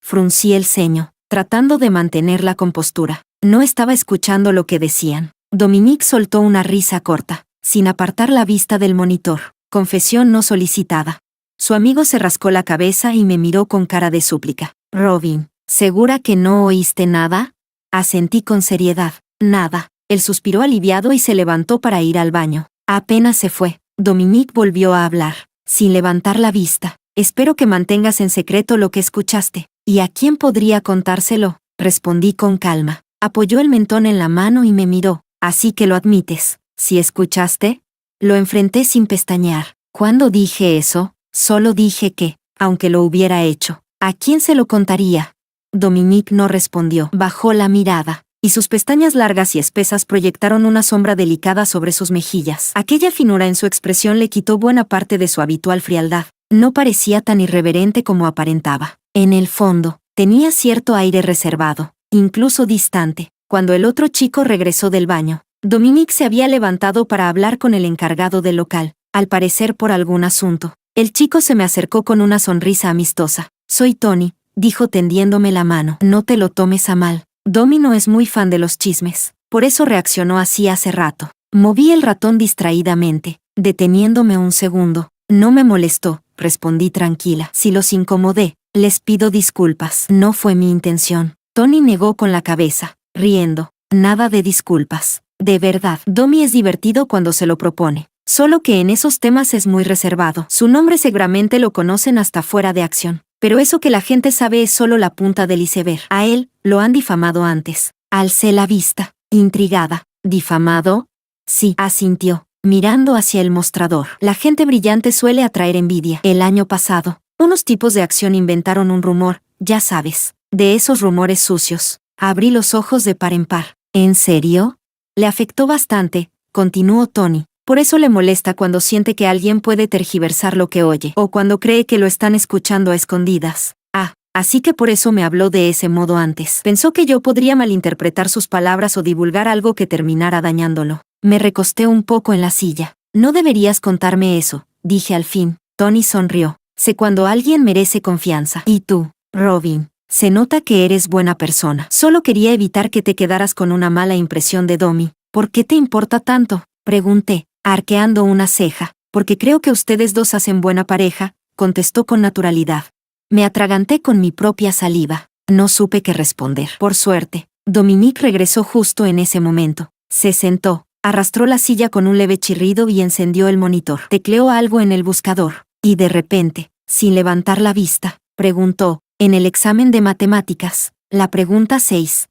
Fruncí el ceño, tratando de mantener la compostura. No estaba escuchando lo que decían. Dominique soltó una risa corta, sin apartar la vista del monitor. Confesión no solicitada. Su amigo se rascó la cabeza y me miró con cara de súplica. Robin, ¿segura que no oíste nada? Asentí con seriedad. Nada. Él suspiró aliviado y se levantó para ir al baño. Apenas se fue, Dominique volvió a hablar, sin levantar la vista. Espero que mantengas en secreto lo que escuchaste. ¿Y a quién podría contárselo?, respondí con calma. Apoyó el mentón en la mano y me miró. Así que lo admites. ¿Sí escuchaste? Lo enfrenté sin pestañear. ¿Cuándo dije eso? Solo dije que, aunque lo hubiera hecho, ¿a quién se lo contaría? Dominique no respondió. Bajó la mirada, y sus pestañas largas y espesas proyectaron una sombra delicada sobre sus mejillas. Aquella finura en su expresión le quitó buena parte de su habitual frialdad. No parecía tan irreverente como aparentaba. En el fondo, tenía cierto aire reservado, incluso distante. Cuando el otro chico regresó del baño, Dominique se había levantado para hablar con el encargado del local, al parecer por algún asunto. El chico se me acercó con una sonrisa amistosa. Soy Tony, dijo tendiéndome la mano. No te lo tomes a mal. Domi no es muy fan de los chismes, por eso reaccionó así hace rato. Moví el ratón distraídamente, deteniéndome un segundo. No me molestó, respondí tranquila. Si los incomodé, les pido disculpas. No fue mi intención. Tony negó con la cabeza, riendo. Nada de disculpas. De verdad, Domi es divertido cuando se lo propone. Solo que en esos temas es muy reservado. Su nombre seguramente lo conocen hasta fuera de acción. Pero eso que la gente sabe es solo la punta del iceberg. A él, lo han difamado antes. Alcé la vista, intrigada. ¿Difamado? Sí, asintió, mirando hacia el mostrador. La gente brillante suele atraer envidia. El año pasado, unos tipos de acción inventaron un rumor, ya sabes, de esos rumores sucios. Abrí los ojos de par en par. ¿En serio? Le afectó bastante, continuó Tony. Por eso le molesta cuando siente que alguien puede tergiversar lo que oye, o cuando cree que lo están escuchando a escondidas. así que por eso me habló de ese modo antes. Pensó que yo podría malinterpretar sus palabras o divulgar algo que terminara dañándolo. Me recosté un poco en la silla. No deberías contarme eso, dije al fin. Tony sonrió. Sé cuando alguien merece confianza. ¿Y tú, Robin? Se nota que eres buena persona. Solo quería evitar que te quedaras con una mala impresión de Domi. ¿Por qué te importa tanto?, pregunté, arqueando una ceja. Porque creo que ustedes dos hacen buena pareja, contestó con naturalidad. Me atraganté con mi propia saliva. No supe qué responder. Por suerte, Dominique regresó justo en ese momento. Se sentó, arrastró la silla con un leve chirrido y encendió el monitor. Tecleó algo en el buscador, y de repente, sin levantar la vista, preguntó, en el examen de matemáticas, la pregunta 6.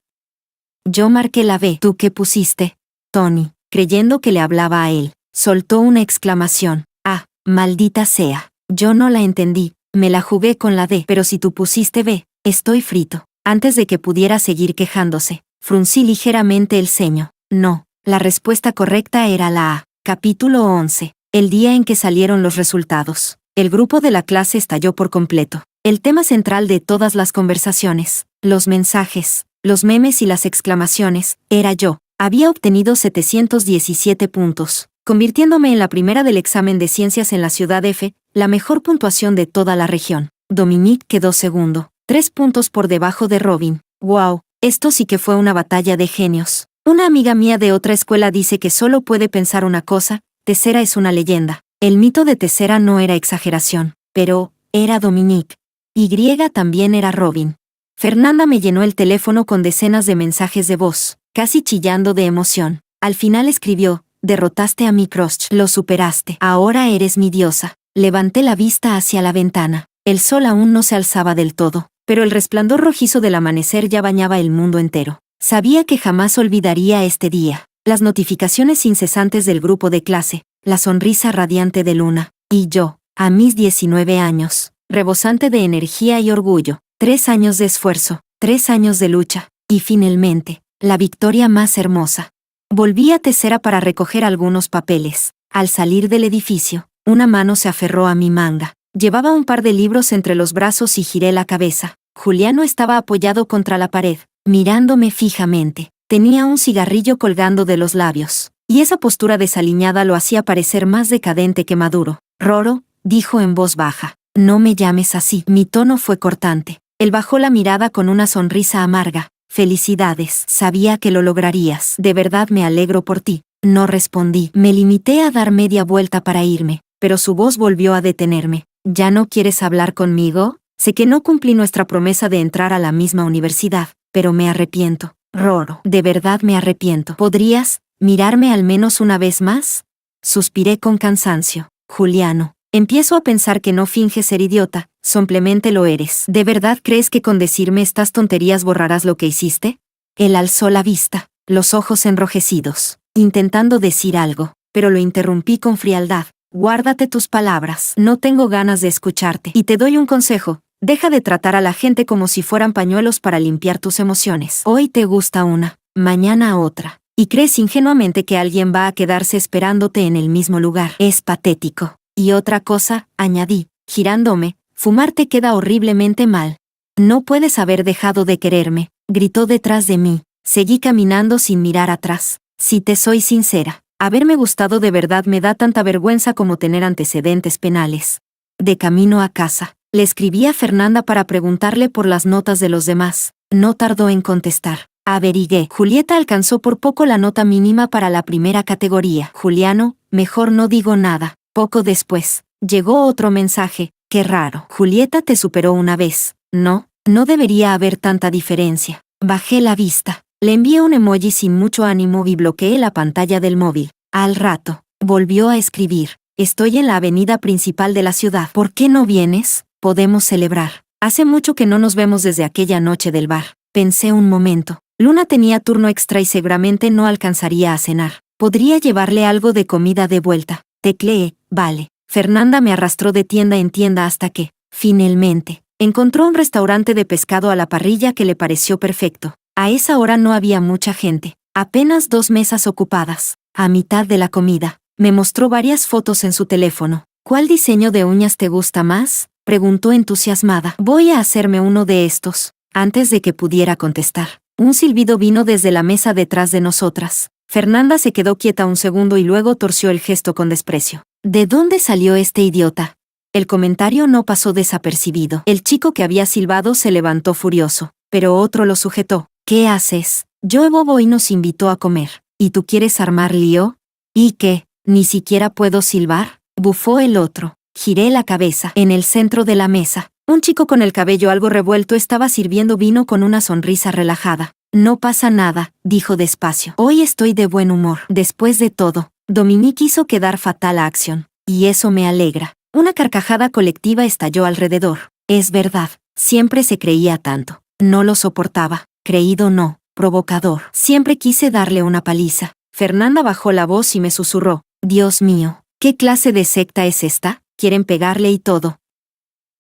Yo marqué la B. ¿Tú qué pusiste? Tony, creyendo que le hablaba a él, soltó una exclamación. Ah, maldita sea. Yo no la entendí, me la jugué con la D. Pero si tú pusiste B, estoy frito. Antes de que pudiera seguir quejándose, fruncí ligeramente el ceño. No, la respuesta correcta era la A. Capítulo 11. El día en que salieron los resultados. El grupo de la clase estalló por completo. El tema central de todas las conversaciones, los mensajes, los memes y las exclamaciones, era yo. Había obtenido 717 puntos, convirtiéndome en la primera del examen de ciencias en la ciudad F, la mejor puntuación de toda la región. Dominique quedó segundo, 3 puntos por debajo de Robin. ¡Wow! Esto sí que fue una batalla de genios. Una amiga mía de otra escuela dice que solo puede pensar una cosa, Tessera es una leyenda. El mito de Tessera no era exageración, pero era Dominique. Y también era Robin. Fernanda me llenó el teléfono con decenas de mensajes de voz, casi chillando de emoción. Al final escribió, derrotaste a mi crush, lo superaste, ahora eres mi diosa. Levanté la vista hacia la ventana. El sol aún no se alzaba del todo, pero el resplandor rojizo del amanecer ya bañaba el mundo entero. Sabía que jamás olvidaría este día. Las notificaciones incesantes del grupo de clase, la sonrisa radiante de Luna, y yo, a mis 19 años, rebosante de energía y orgullo, 3 años de esfuerzo, 3 años de lucha, y finalmente, la victoria más hermosa. Volví a Tessera para recoger algunos papeles. Al salir del edificio, una mano se aferró a mi manga. Llevaba un par de libros entre los brazos y giré la cabeza. Juliano estaba apoyado contra la pared, mirándome fijamente. Tenía un cigarrillo colgando de los labios, y esa postura desaliñada lo hacía parecer más decadente que maduro. Roro, dijo en voz baja, no me llames así. Mi tono fue cortante. Él bajó la mirada con una sonrisa amarga. Felicidades, sabía que lo lograrías. De verdad me alegro por ti. No respondí. Me limité a dar media vuelta para irme, pero su voz volvió a detenerme. ¿Ya no quieres hablar conmigo? Sé que no cumplí nuestra promesa de entrar a la misma universidad, pero me arrepiento. Roro, de verdad me arrepiento. ¿Podrías mirarme al menos una vez más? Suspiré con cansancio. Juliano, empiezo a pensar que no finges ser idiota, simplemente lo eres. ¿De verdad crees que con decirme estas tonterías borrarás lo que hiciste? Él alzó la vista, los ojos enrojecidos, intentando decir algo, pero lo interrumpí con frialdad. Guárdate tus palabras, no tengo ganas de escucharte. Y te doy un consejo, deja de tratar a la gente como si fueran pañuelos para limpiar tus emociones. Hoy te gusta una, mañana otra, y crees ingenuamente que alguien va a quedarse esperándote en el mismo lugar. Es patético. Y otra cosa, añadí, girándome, fumar te queda horriblemente mal. No puedes haber dejado de quererme, gritó detrás de mí. Seguí caminando sin mirar atrás. Si te soy sincera, haberme gustado de verdad me da tanta vergüenza como tener antecedentes penales. De camino a casa, le escribí a Fernanda para preguntarle por las notas de los demás. No tardó en contestar. Averigué. Julieta alcanzó por poco la nota mínima para la primera categoría. Juliano, mejor no digo nada. Poco después, llegó otro mensaje. Qué raro. Julieta te superó una vez. No, no debería haber tanta diferencia. Bajé la vista. Le envié un emoji sin mucho ánimo y bloqueé la pantalla del móvil. Al rato, volvió a escribir. Estoy en la avenida principal de la ciudad. ¿Por qué no vienes? Podemos celebrar. Hace mucho que no nos vemos desde aquella noche del bar. Pensé un momento. Luna tenía turno extra y seguramente no alcanzaría a cenar. Podría llevarle algo de comida de vuelta. Tecleé, vale. Fernanda me arrastró de tienda en tienda hasta que, finalmente, encontró un restaurante de pescado a la parrilla que le pareció perfecto. A esa hora no había mucha gente, apenas 2 mesas ocupadas. A mitad de la comida, me mostró varias fotos en su teléfono. ¿Cuál diseño de uñas te gusta más? preguntó entusiasmada. Voy a hacerme uno de estos. Antes de que pudiera contestar, un silbido vino desde la mesa detrás de nosotras. Fernanda se quedó quieta un segundo y luego torció el gesto con desprecio. ¿De dónde salió este idiota? El comentario no pasó desapercibido. El chico que había silbado se levantó furioso, pero otro lo sujetó. ¿Qué haces? Joe Bob hoy nos invitó a comer. ¿Y tú quieres armar lío? ¿Y qué? ¿Ni siquiera puedo silbar? Bufó el otro. Giré la cabeza. En el centro de la mesa, un chico con el cabello algo revuelto estaba sirviendo vino con una sonrisa relajada. No pasa nada, dijo despacio. Hoy estoy de buen humor. Después de todo, Dominique hizo quedar fatal a Acción. Y eso me alegra. Una carcajada colectiva estalló alrededor. Es verdad, siempre se creía tanto. No lo soportaba. Creído no, provocador. Siempre quise darle una paliza. Fernanda bajó la voz y me susurró. Dios mío, ¿qué clase de secta es esta? Quieren pegarle y todo.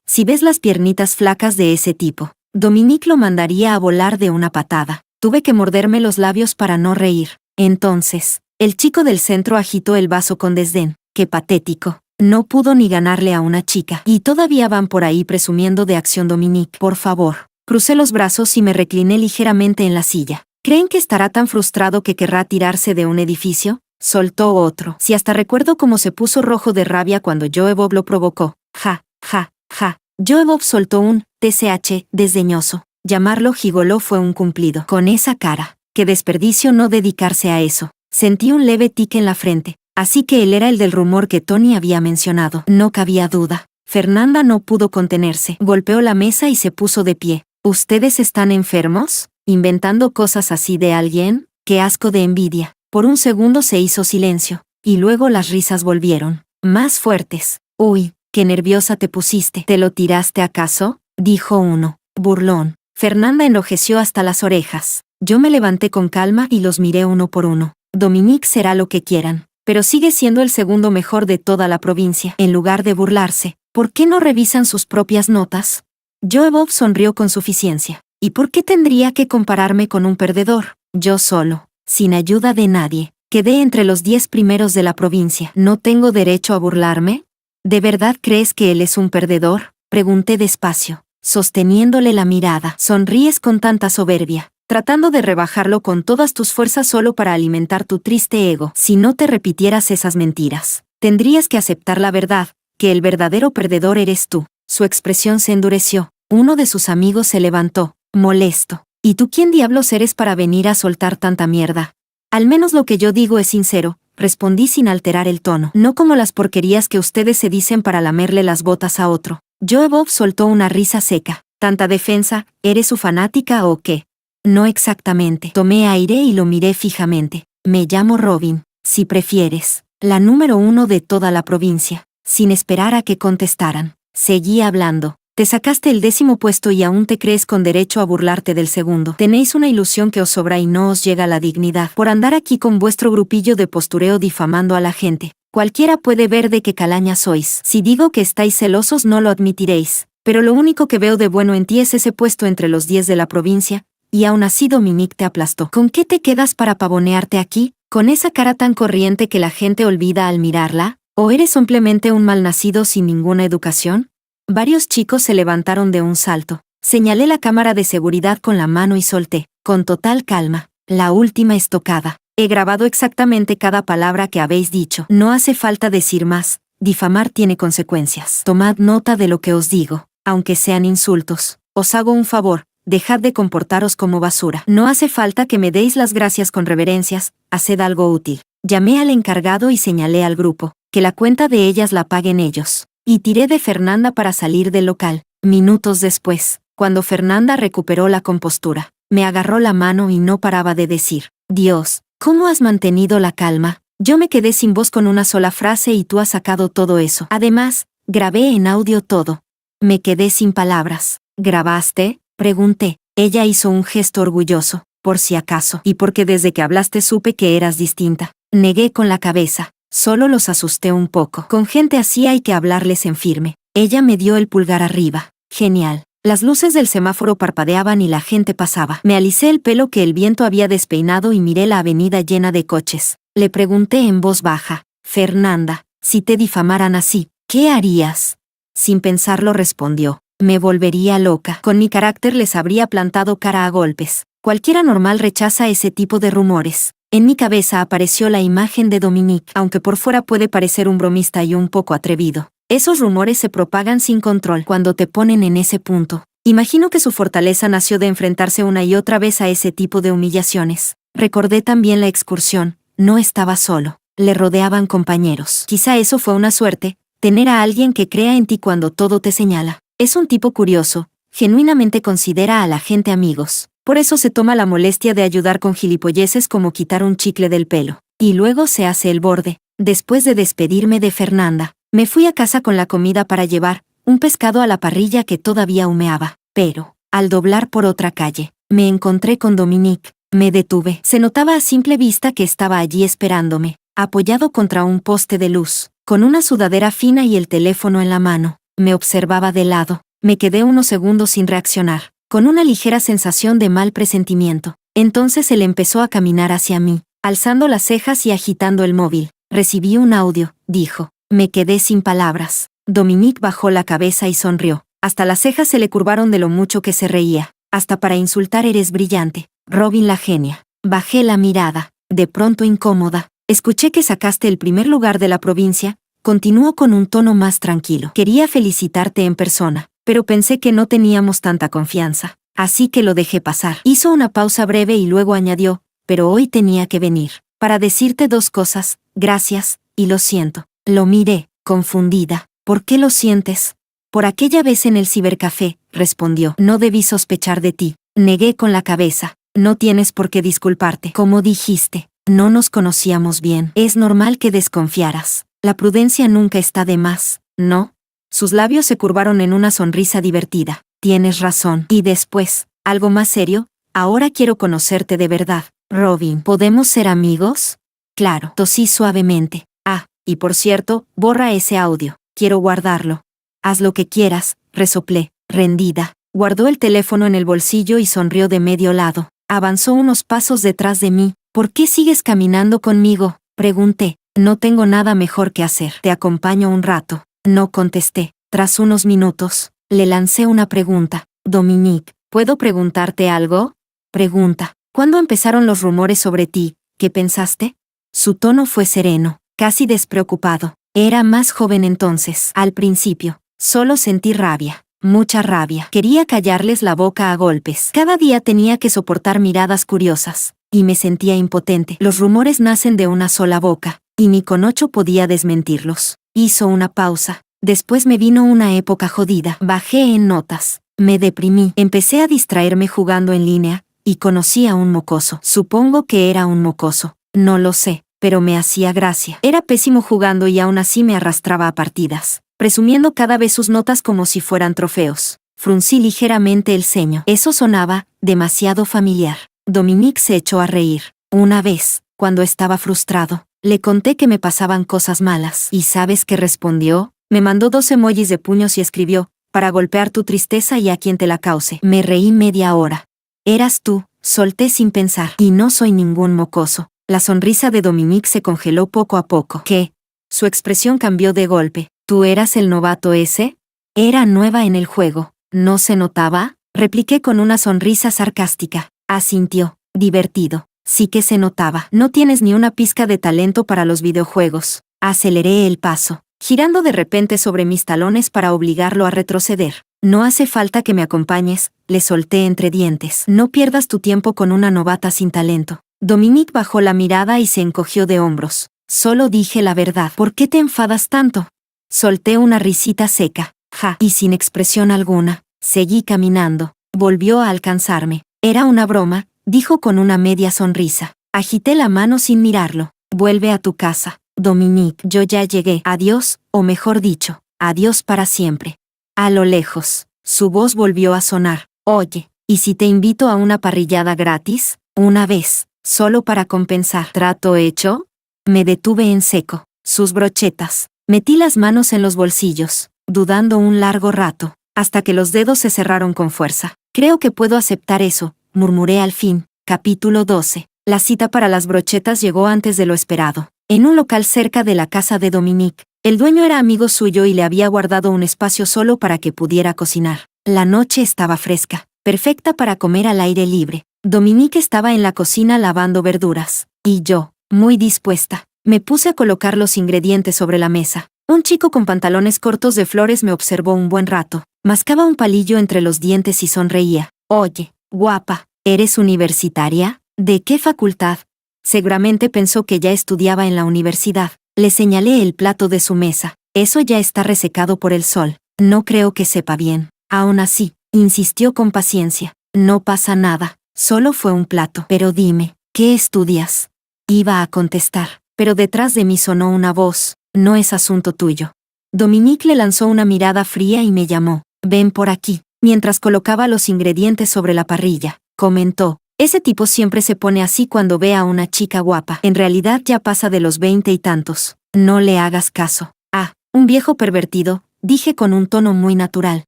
Si ves las piernitas flacas de ese tipo, Dominique lo mandaría a volar de una patada. Tuve que morderme los labios para no reír. Entonces, el chico del centro agitó el vaso con desdén. Qué patético. No pudo ni ganarle a una chica. Y todavía van por ahí presumiendo de Acción Dominique. Por favor. Crucé los brazos y me recliné ligeramente en la silla. ¿Creen que estará tan frustrado que querrá tirarse de un edificio? Soltó otro. Si hasta recuerdo cómo se puso rojo de rabia cuando Joe Bob lo provocó. Ja, ja, ja. Joe Bob soltó un TCH desdeñoso. Llamarlo gigoló fue un cumplido. Con esa cara. Qué desperdicio no dedicarse a eso. Sentí un leve tic en la frente. Así que él era el del rumor que Tony había mencionado. No cabía duda. Fernanda no pudo contenerse. Golpeó la mesa y se puso de pie. ¿Ustedes están enfermos? ¿Inventando cosas así de alguien? ¡Qué asco de envidia! Por un segundo se hizo silencio. Y luego las risas volvieron. Más fuertes. Uy, qué nerviosa te pusiste. ¿Te lo tiraste acaso? Dijo uno. Burlón. Fernanda enrojeció hasta las orejas. Yo me levanté con calma y los miré uno por uno. Dominique será lo que quieran. Pero sigue siendo el segundo mejor de toda la provincia. En lugar de burlarse, ¿por qué no revisan sus propias notas? Joe Bob sonrió con suficiencia. ¿Y por qué tendría que compararme con un perdedor? Yo solo, sin ayuda de nadie, quedé entre los 10 primeros de la provincia. ¿No tengo derecho a burlarme? ¿De verdad crees que él es un perdedor? Pregunté despacio, sosteniéndole la mirada. Sonríes con tanta soberbia, tratando de rebajarlo con todas tus fuerzas solo para alimentar tu triste ego. Si no te repitieras esas mentiras, tendrías que aceptar la verdad, que el verdadero perdedor eres tú. Su expresión se endureció. Uno de sus amigos se levantó, molesto. ¿Y tú quién diablos eres para venir a soltar tanta mierda? Al menos lo que yo digo es sincero, respondí sin alterar el tono. No como las porquerías que ustedes se dicen para lamerle las botas a otro. Joe Bob soltó una risa seca. ¿Tanta defensa? ¿Eres su fanática o qué? No exactamente. Tomé aire y lo miré fijamente. Me llamo Robin, si prefieres. La número 1 de toda la provincia. Sin esperar a que contestaran. Seguí hablando. Te sacaste el 10º puesto y aún te crees con derecho a burlarte del segundo. Tenéis una ilusión que os sobra y no os llega la dignidad por andar aquí con vuestro grupillo de postureo difamando a la gente. Cualquiera puede ver de qué calaña sois. Si digo que estáis celosos no lo admitiréis. Pero lo único que veo de bueno en ti es ese puesto entre los 10 de la provincia, y aún así Dominique te aplastó. ¿Con qué te quedas para pavonearte aquí? ¿Con esa cara tan corriente que la gente olvida al mirarla? ¿O eres simplemente un malnacido sin ninguna educación? Varios chicos se levantaron de un salto. Señalé la cámara de seguridad con la mano y solté, con total calma, la última estocada. He grabado exactamente cada palabra que habéis dicho. No hace falta decir más. Difamar tiene consecuencias. Tomad nota de lo que os digo, aunque sean insultos. Os hago un favor, dejad de comportaros como basura. No hace falta que me deis las gracias con reverencias, haced algo útil. Llamé al encargado y señalé al grupo, que la cuenta de ellas la paguen ellos. Y tiré de Fernanda para salir del local. Minutos después, cuando Fernanda recuperó la compostura, me agarró la mano y no paraba de decir, Dios, ¿cómo has mantenido la calma? Yo me quedé sin voz con una sola frase y tú has sacado todo eso. Además, grabé en audio todo. Me quedé sin palabras. ¿Grabaste? Pregunté. Ella hizo un gesto orgulloso, por si acaso, y porque desde que hablaste supe que eras distinta. Negué con la cabeza. Solo los asusté un poco. Con gente así hay que hablarles en firme. Ella me dio el pulgar arriba. Genial. Las luces del semáforo parpadeaban y la gente pasaba. Me alicé el pelo que el viento había despeinado y miré la avenida llena de coches. Le pregunté en voz baja, Fernanda, si te difamaran así, ¿qué harías? Sin pensarlo respondió. Me volvería loca. Con mi carácter les habría plantado cara a golpes. Cualquiera normal rechaza ese tipo de rumores. En mi cabeza apareció la imagen de Dominique, aunque por fuera puede parecer un bromista y un poco atrevido. Esos rumores se propagan sin control cuando te ponen en ese punto. Imagino que su fortaleza nació de enfrentarse una y otra vez a ese tipo de humillaciones. Recordé también la excursión. No estaba solo. Le rodeaban compañeros. Quizá eso fue una suerte, tener a alguien que crea en ti cuando todo te señala. Es un tipo curioso, genuinamente considera a la gente amigos. Por eso se toma la molestia de ayudar con gilipolleces como quitar un chicle del pelo. Y luego se hace el borde. Después de despedirme de Fernanda, me fui a casa con la comida para llevar, un pescado a la parrilla que todavía humeaba. Pero, al doblar por otra calle, me encontré con Dominique. Me detuve. Se notaba a simple vista que estaba allí esperándome, apoyado contra un poste de luz, con una sudadera fina y el teléfono en la mano. Me observaba de lado. Me quedé unos segundos sin reaccionar, con una ligera sensación de mal presentimiento. Entonces él empezó a caminar hacia mí, alzando las cejas y agitando el móvil. Recibí un audio, dijo. Me quedé sin palabras. Dominique bajó la cabeza y sonrió. Hasta las cejas se le curvaron de lo mucho que se reía. Hasta para insultar eres brillante, Robin la genia. Bajé la mirada, de pronto incómoda. Escuché que sacaste el primer lugar de la provincia. Continuó con un tono más tranquilo. Quería felicitarte en persona, pero pensé que no teníamos tanta confianza. Así que lo dejé pasar. Hizo una pausa breve y luego añadió, pero hoy tenía que venir, para decirte dos cosas, gracias, y lo siento. Lo miré, confundida. ¿Por qué lo sientes? Por aquella vez en el cibercafé, respondió. No debí sospechar de ti. Negué con la cabeza. No tienes por qué disculparte. Como dijiste, no nos conocíamos bien. Es normal que desconfiaras. La prudencia nunca está de más, ¿no? Sus labios se curvaron en una sonrisa divertida. Tienes razón. Y después, algo más serio, ahora quiero conocerte de verdad. Robin, ¿podemos ser amigos? Claro. Tosí suavemente. Ah, y por cierto, borra ese audio. Quiero guardarlo. Haz lo que quieras, resoplé, rendida. Guardó el teléfono en el bolsillo y sonrió de medio lado. Avanzó unos pasos detrás de mí. ¿Por qué sigues caminando conmigo? Pregunté. No tengo nada mejor que hacer. Te acompaño un rato. No contesté. Tras unos minutos, le lancé una pregunta. Dominique, ¿puedo preguntarte algo? Pregunta. ¿Cuándo empezaron los rumores sobre ti? ¿Qué pensaste? Su tono fue sereno, casi despreocupado. Era más joven entonces. Al principio, solo sentí rabia. Mucha rabia. Quería callarles la boca a golpes. Cada día tenía que soportar miradas curiosas. Y me sentía impotente. Los rumores nacen de una sola boca. Y ni con 8 podía desmentirlos. Hizo una pausa. Después me vino una época jodida. Bajé en notas. Me deprimí. Empecé a distraerme jugando en línea, y conocí a un mocoso. Supongo que era un mocoso. No lo sé, pero me hacía gracia. Era pésimo jugando y aún así me arrastraba a partidas, presumiendo cada vez sus notas como si fueran trofeos. Fruncí ligeramente el ceño. Eso sonaba demasiado familiar. Dominique se echó a reír. Una vez, cuando estaba frustrado, le conté que me pasaban cosas malas. ¿Y sabes qué respondió? Me mandó 2 emojis de puños y escribió, para golpear tu tristeza y a quien te la cause. Me reí media hora. Eras tú, solté sin pensar. Y no soy ningún mocoso. La sonrisa de Dominique se congeló poco a poco. ¿Qué? Su expresión cambió de golpe. ¿Tú eras el novato ese? Era nueva en el juego. ¿No se notaba? Repliqué con una sonrisa sarcástica. Asintió, divertido. Sí que se notaba. No tienes ni una pizca de talento para los videojuegos. Aceleré el paso, girando de repente sobre mis talones para obligarlo a retroceder. No hace falta que me acompañes, le solté entre dientes. No pierdas tu tiempo con una novata sin talento. Dominique bajó la mirada y se encogió de hombros. Solo dije la verdad. ¿Por qué te enfadas tanto? Solté una risita seca. Ja. Y sin expresión alguna, seguí caminando. Volvió a alcanzarme. Era una broma, dijo con una media sonrisa. Agité la mano sin mirarlo. Vuelve a tu casa, Dominique. Yo ya llegué. Adiós, o mejor dicho, adiós para siempre. A lo lejos, su voz volvió a sonar. Oye, ¿y si te invito a una parrillada gratis? Una vez, solo para compensar. ¿Trato hecho? Me detuve en seco. Sus brochetas. Metí las manos en los bolsillos, dudando un largo rato, hasta que los dedos se cerraron con fuerza. Creo que puedo aceptar eso, murmuré al fin. Capítulo 12. La cita para las brochetas llegó antes de lo esperado. En un local cerca de la casa de Dominique, El dueño era amigo suyo y le había guardado un espacio solo para que pudiera cocinar. La noche estaba fresca, perfecta para comer al aire libre. Dominique estaba en la cocina lavando verduras. Y yo, muy dispuesta, me puse a colocar los ingredientes sobre la mesa. Un chico con pantalones cortos de flores me observó un buen rato. Mascaba un palillo entre los dientes y sonreía. Oye, guapa, ¿eres universitaria? ¿De qué facultad? Seguramente pensó que ya estudiaba en la universidad. Le señalé el plato de su mesa. Eso ya está resecado por el sol. No creo que sepa bien. Aún así, insistió con paciencia. No pasa nada, solo fue un plato. Pero dime, ¿qué estudias? Iba a contestar, pero detrás de mí sonó una voz. No es asunto tuyo. Dominique le lanzó una mirada fría y me llamó. Ven por aquí. Mientras colocaba los ingredientes sobre la parrilla, comentó. Ese tipo siempre se pone así cuando ve a una chica guapa. En realidad ya pasa de los 20 y tantos. No le hagas caso. Ah, un viejo pervertido, dije con un tono muy natural.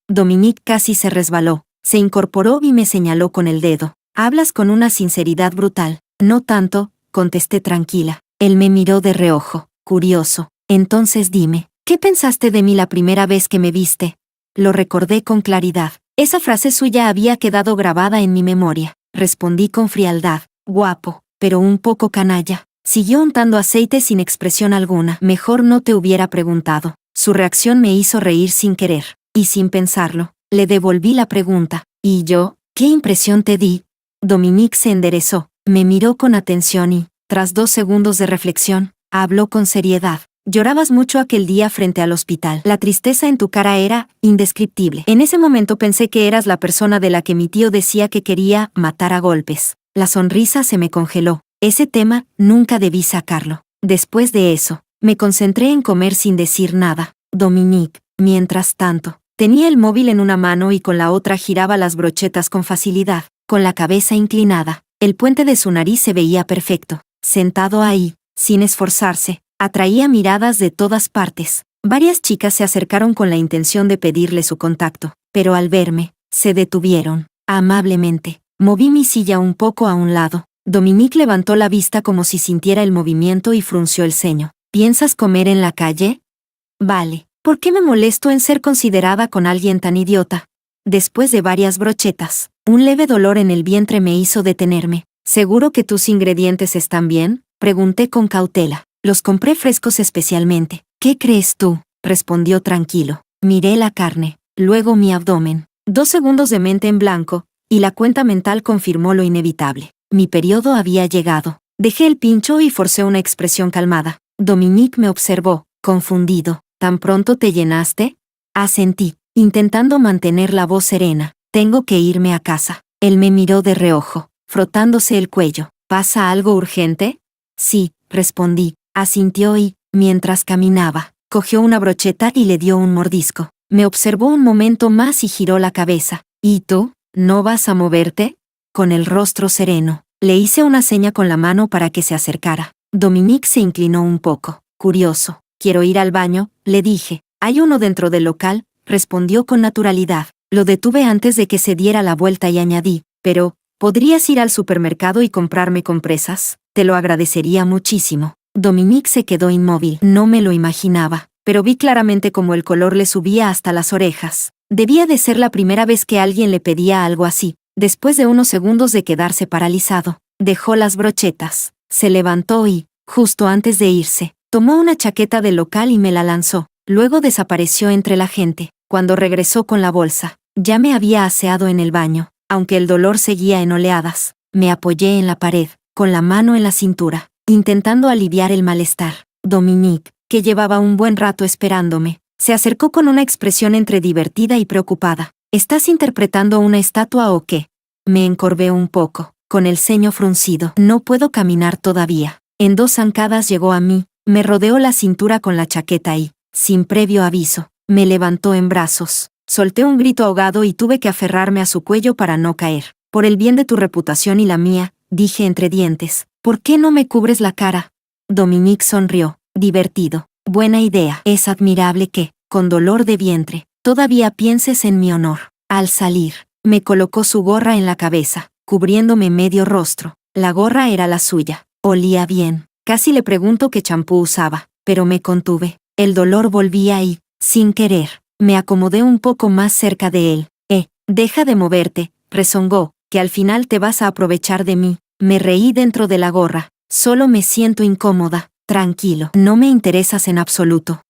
Dominique casi se resbaló. Se incorporó y me señaló con el dedo. Hablas con una sinceridad brutal. No tanto, contesté tranquila. Él me miró de reojo, curioso. Entonces dime, ¿qué pensaste de mí la primera vez que me viste? Lo recordé con claridad. Esa frase suya había quedado grabada en mi memoria. Respondí con frialdad. Guapo, pero un poco canalla. Siguió untando aceite sin expresión alguna. Mejor no te hubiera preguntado. Su reacción me hizo reír sin querer. Y sin pensarlo, le devolví la pregunta. ¿Y yo? ¿Qué impresión te di? Dominique se enderezó, me miró con atención y, tras 2 segundos de reflexión, habló con seriedad. Llorabas mucho aquel día frente al hospital. La tristeza en tu cara era indescriptible. En ese momento pensé que eras la persona de la que mi tío decía que quería matar a golpes. La sonrisa se me congeló. Ese tema, nunca debí sacarlo. Después de eso, me concentré en comer sin decir nada. Dominique, mientras tanto, tenía el móvil en una mano y con la otra giraba las brochetas con facilidad. Con la cabeza inclinada, el puente de su nariz se veía perfecto. Sentado ahí, sin esforzarse, atraía miradas de todas partes. Varias chicas se acercaron con la intención de pedirle su contacto, pero al verme, se detuvieron. Amablemente, moví mi silla un poco a un lado. Dominique levantó la vista como si sintiera el movimiento y frunció el ceño. ¿Piensas comer en la calle? Vale. ¿Por qué me molesto en ser considerada con alguien tan idiota? Después de varias brochetas, un leve dolor en el vientre me hizo detenerme. ¿Seguro que tus ingredientes están bien? Pregunté con cautela. Los compré frescos especialmente. ¿Qué crees tú? Respondió tranquilo. Miré la carne, luego mi abdomen. 2 segundos de mente en blanco, y la cuenta mental confirmó lo inevitable. Mi periodo había llegado. Dejé el pincho y forcé una expresión calmada. Dominique me observó, confundido. ¿Tan pronto te llenaste? Asentí, intentando mantener la voz serena. Tengo que irme a casa. Él me miró de reojo, frotándose el cuello. ¿Pasa algo urgente? Sí, respondí. Asintió y, mientras caminaba, cogió una brocheta y le dio un mordisco. Me observó un momento más y giró la cabeza. ¿Y tú? ¿No vas a moverte? Con el rostro sereno, le hice una seña con la mano para que se acercara. Dominique se inclinó un poco, curioso. Quiero ir al baño, le dije. Hay uno dentro del local, respondió con naturalidad. Lo detuve antes de que se diera la vuelta y añadí, pero, ¿podrías ir al supermercado y comprarme compresas? Te lo agradecería muchísimo. Dominique se quedó inmóvil. No me lo imaginaba, pero vi claramente cómo el color le subía hasta las orejas. Debía de ser la primera vez que alguien le pedía algo así. Después de unos segundos de quedarse paralizado, dejó las brochetas, se levantó y, justo antes de irse, tomó una chaqueta del local y me la lanzó. Luego desapareció entre la gente. Cuando regresó con la bolsa, ya me había aseado en el baño, aunque el dolor seguía en oleadas. Me apoyé en la pared, con la mano en la cintura, intentando aliviar el malestar. Dominique, que llevaba un buen rato esperándome, se acercó con una expresión entre divertida y preocupada. ¿Estás interpretando una estatua o qué? Me encorvé un poco, con el ceño fruncido. No puedo caminar todavía. En 2 zancadas llegó a mí, me rodeó la cintura con la chaqueta y, sin previo aviso, me levantó en brazos. Solté un grito ahogado y tuve que aferrarme a su cuello para no caer. Por el bien de tu reputación y la mía, dije entre dientes, ¿por qué no me cubres la cara? Dominique sonrió, divertido. Buena idea. Es admirable que, con dolor de vientre, todavía pienses en mi honor. Al salir, me colocó su gorra en la cabeza, cubriéndome medio rostro. La gorra era la suya. Olía bien. Casi le pregunto qué champú usaba, pero me contuve. El dolor volvía y, sin querer, me acomodé un poco más cerca de él. Deja de moverte, rezongó, que al final te vas a aprovechar de mí. Me reí dentro de la gorra. Solo me siento incómoda. Tranquilo, no me interesas en absoluto.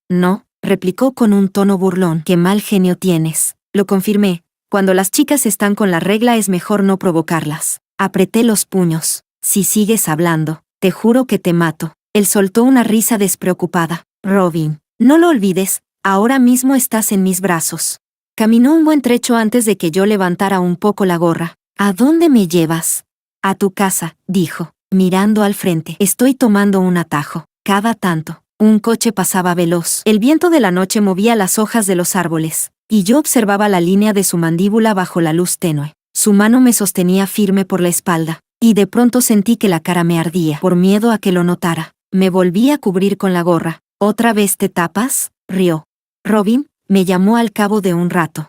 No, replicó con un tono burlón. Qué mal genio tienes. Lo confirmé. Cuando las chicas están con la regla es mejor no provocarlas. Apreté los puños. Si sigues hablando, te juro que te mato. Él soltó una risa despreocupada. Robin, no lo olvides, ahora mismo estás en mis brazos. Caminó un buen trecho antes de que yo levantara un poco la gorra. ¿A dónde me llevas? A tu casa, dijo, mirando al frente. Estoy tomando un atajo. Cada tanto, un coche pasaba veloz. El viento de la noche movía las hojas de los árboles, y yo observaba la línea de su mandíbula bajo la luz tenue. Su mano me sostenía firme por la espalda, y de pronto sentí que la cara me ardía. Por miedo a que lo notara, me volví a cubrir con la gorra. ¿Otra vez te tapas? Rió. Robin, me llamó al cabo de un rato.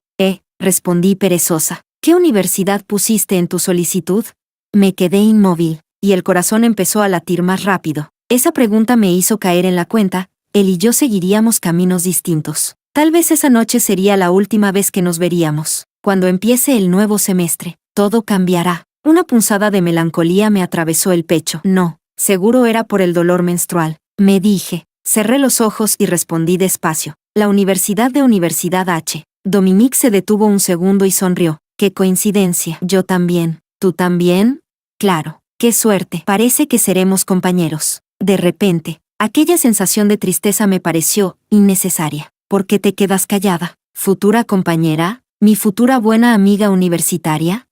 Respondí perezosa. ¿Qué universidad pusiste en tu solicitud? Me quedé inmóvil, y el corazón empezó a latir más rápido. Esa pregunta me hizo caer en la cuenta, él y yo seguiríamos caminos distintos. Tal vez esa noche sería la última vez que nos veríamos. Cuando empiece el nuevo semestre, todo cambiará. Una punzada de melancolía me atravesó el pecho. No, seguro era por el dolor menstrual. Me dije. Cerré los ojos y respondí despacio. La Universidad de Universidad H. Dominique se detuvo un segundo y sonrió. ¡Qué coincidencia! Yo también. ¿Tú también? Claro. ¡Qué suerte! Parece que seremos compañeros. De repente, aquella sensación de tristeza me pareció innecesaria. ¿Por qué te quedas callada? ¿Futura compañera? ¿Mi futura buena amiga universitaria?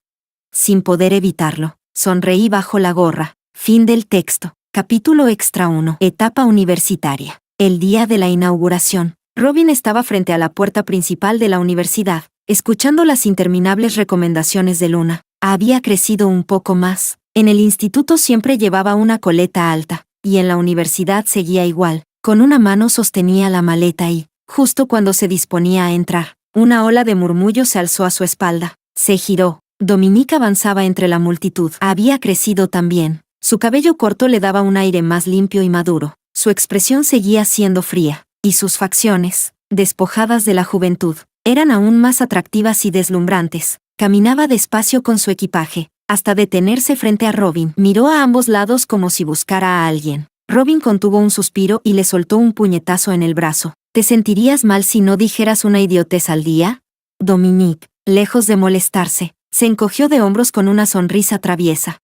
Sin poder evitarlo, sonreí bajo la gorra. Fin del texto. Capítulo extra 1. Etapa universitaria. El día de la inauguración. Robin estaba frente a la puerta principal de la universidad, escuchando las interminables recomendaciones de Luna. Había crecido un poco más. En el instituto siempre llevaba una coleta alta, y en la universidad seguía igual. Con una mano sostenía la maleta y, justo cuando se disponía a entrar, una ola de murmullos se alzó a su espalda. Se giró. Dominique avanzaba entre la multitud. Había crecido también. Su cabello corto le daba un aire más limpio y maduro. Su expresión seguía siendo fría, y sus facciones, despojadas de la juventud, eran aún más atractivas y deslumbrantes. Caminaba despacio con su equipaje, hasta detenerse frente a Robin. Miró a ambos lados como si buscara a alguien. Robin contuvo un suspiro y le soltó un puñetazo en el brazo. ¿Te sentirías mal si no dijeras una idiotez al día? Dominique, lejos de molestarse, se encogió de hombros con una sonrisa traviesa.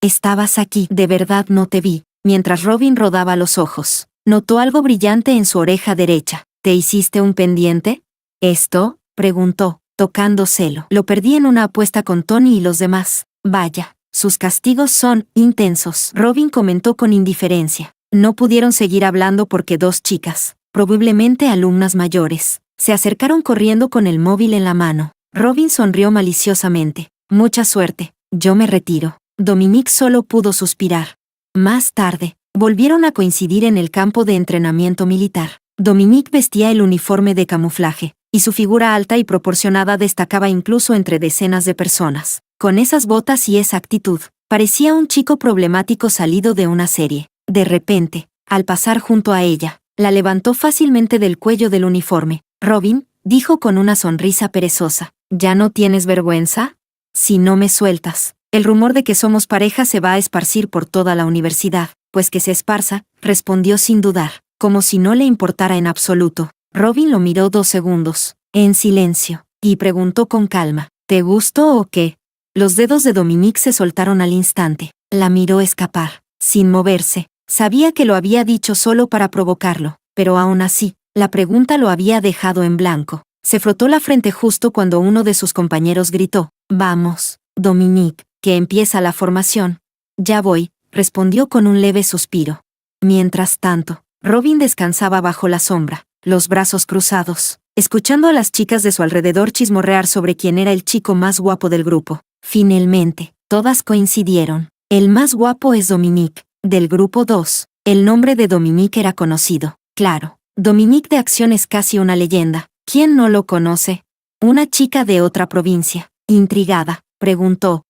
Estabas aquí, de verdad no te vi. Mientras Robin rodaba los ojos, notó algo brillante en su oreja derecha. ¿Te hiciste un pendiente? ¿Esto? Preguntó, tocándoselo. Lo perdí en una apuesta con Tony y los demás. Vaya, sus castigos son intensos. Robin comentó con indiferencia. No pudieron seguir hablando porque dos chicas, probablemente alumnas mayores, se acercaron corriendo con el móvil en la mano. Robin sonrió maliciosamente. Mucha suerte, yo me retiro. Dominique solo pudo suspirar. Más tarde, volvieron a coincidir en el campo de entrenamiento militar. Dominique vestía el uniforme de camuflaje, y su figura alta y proporcionada destacaba incluso entre decenas de personas. Con esas botas y esa actitud, parecía un chico problemático salido de una serie. De repente, al pasar junto a ella, la levantó fácilmente del cuello del uniforme. Robin, dijo con una sonrisa perezosa, ¿ya no tienes vergüenza? Si no me sueltas, el rumor de que somos pareja se va a esparcir por toda la universidad. Pues que se esparza, respondió sin dudar, como si no le importara en absoluto. Robin lo miró 2 segundos, en silencio, y preguntó con calma, ¿te gustó o qué? Los dedos de Dominique se soltaron al instante. La miró escapar, sin moverse. Sabía que lo había dicho solo para provocarlo, pero aún así, la pregunta lo había dejado en blanco. Se frotó la frente justo cuando uno de sus compañeros gritó, «Vamos, Dominique, que empieza la formación». «Ya voy», respondió con un leve suspiro. Mientras tanto, Robin descansaba bajo la sombra, los brazos cruzados, escuchando a las chicas de su alrededor chismorrear sobre quién era el chico más guapo del grupo. Finalmente, todas coincidieron. El más guapo es Dominique, del grupo 2. El nombre de Dominique era conocido. Claro, Dominique de Acción es casi una leyenda. ¿Quién no lo conoce? Una chica de otra provincia, intrigada, preguntó,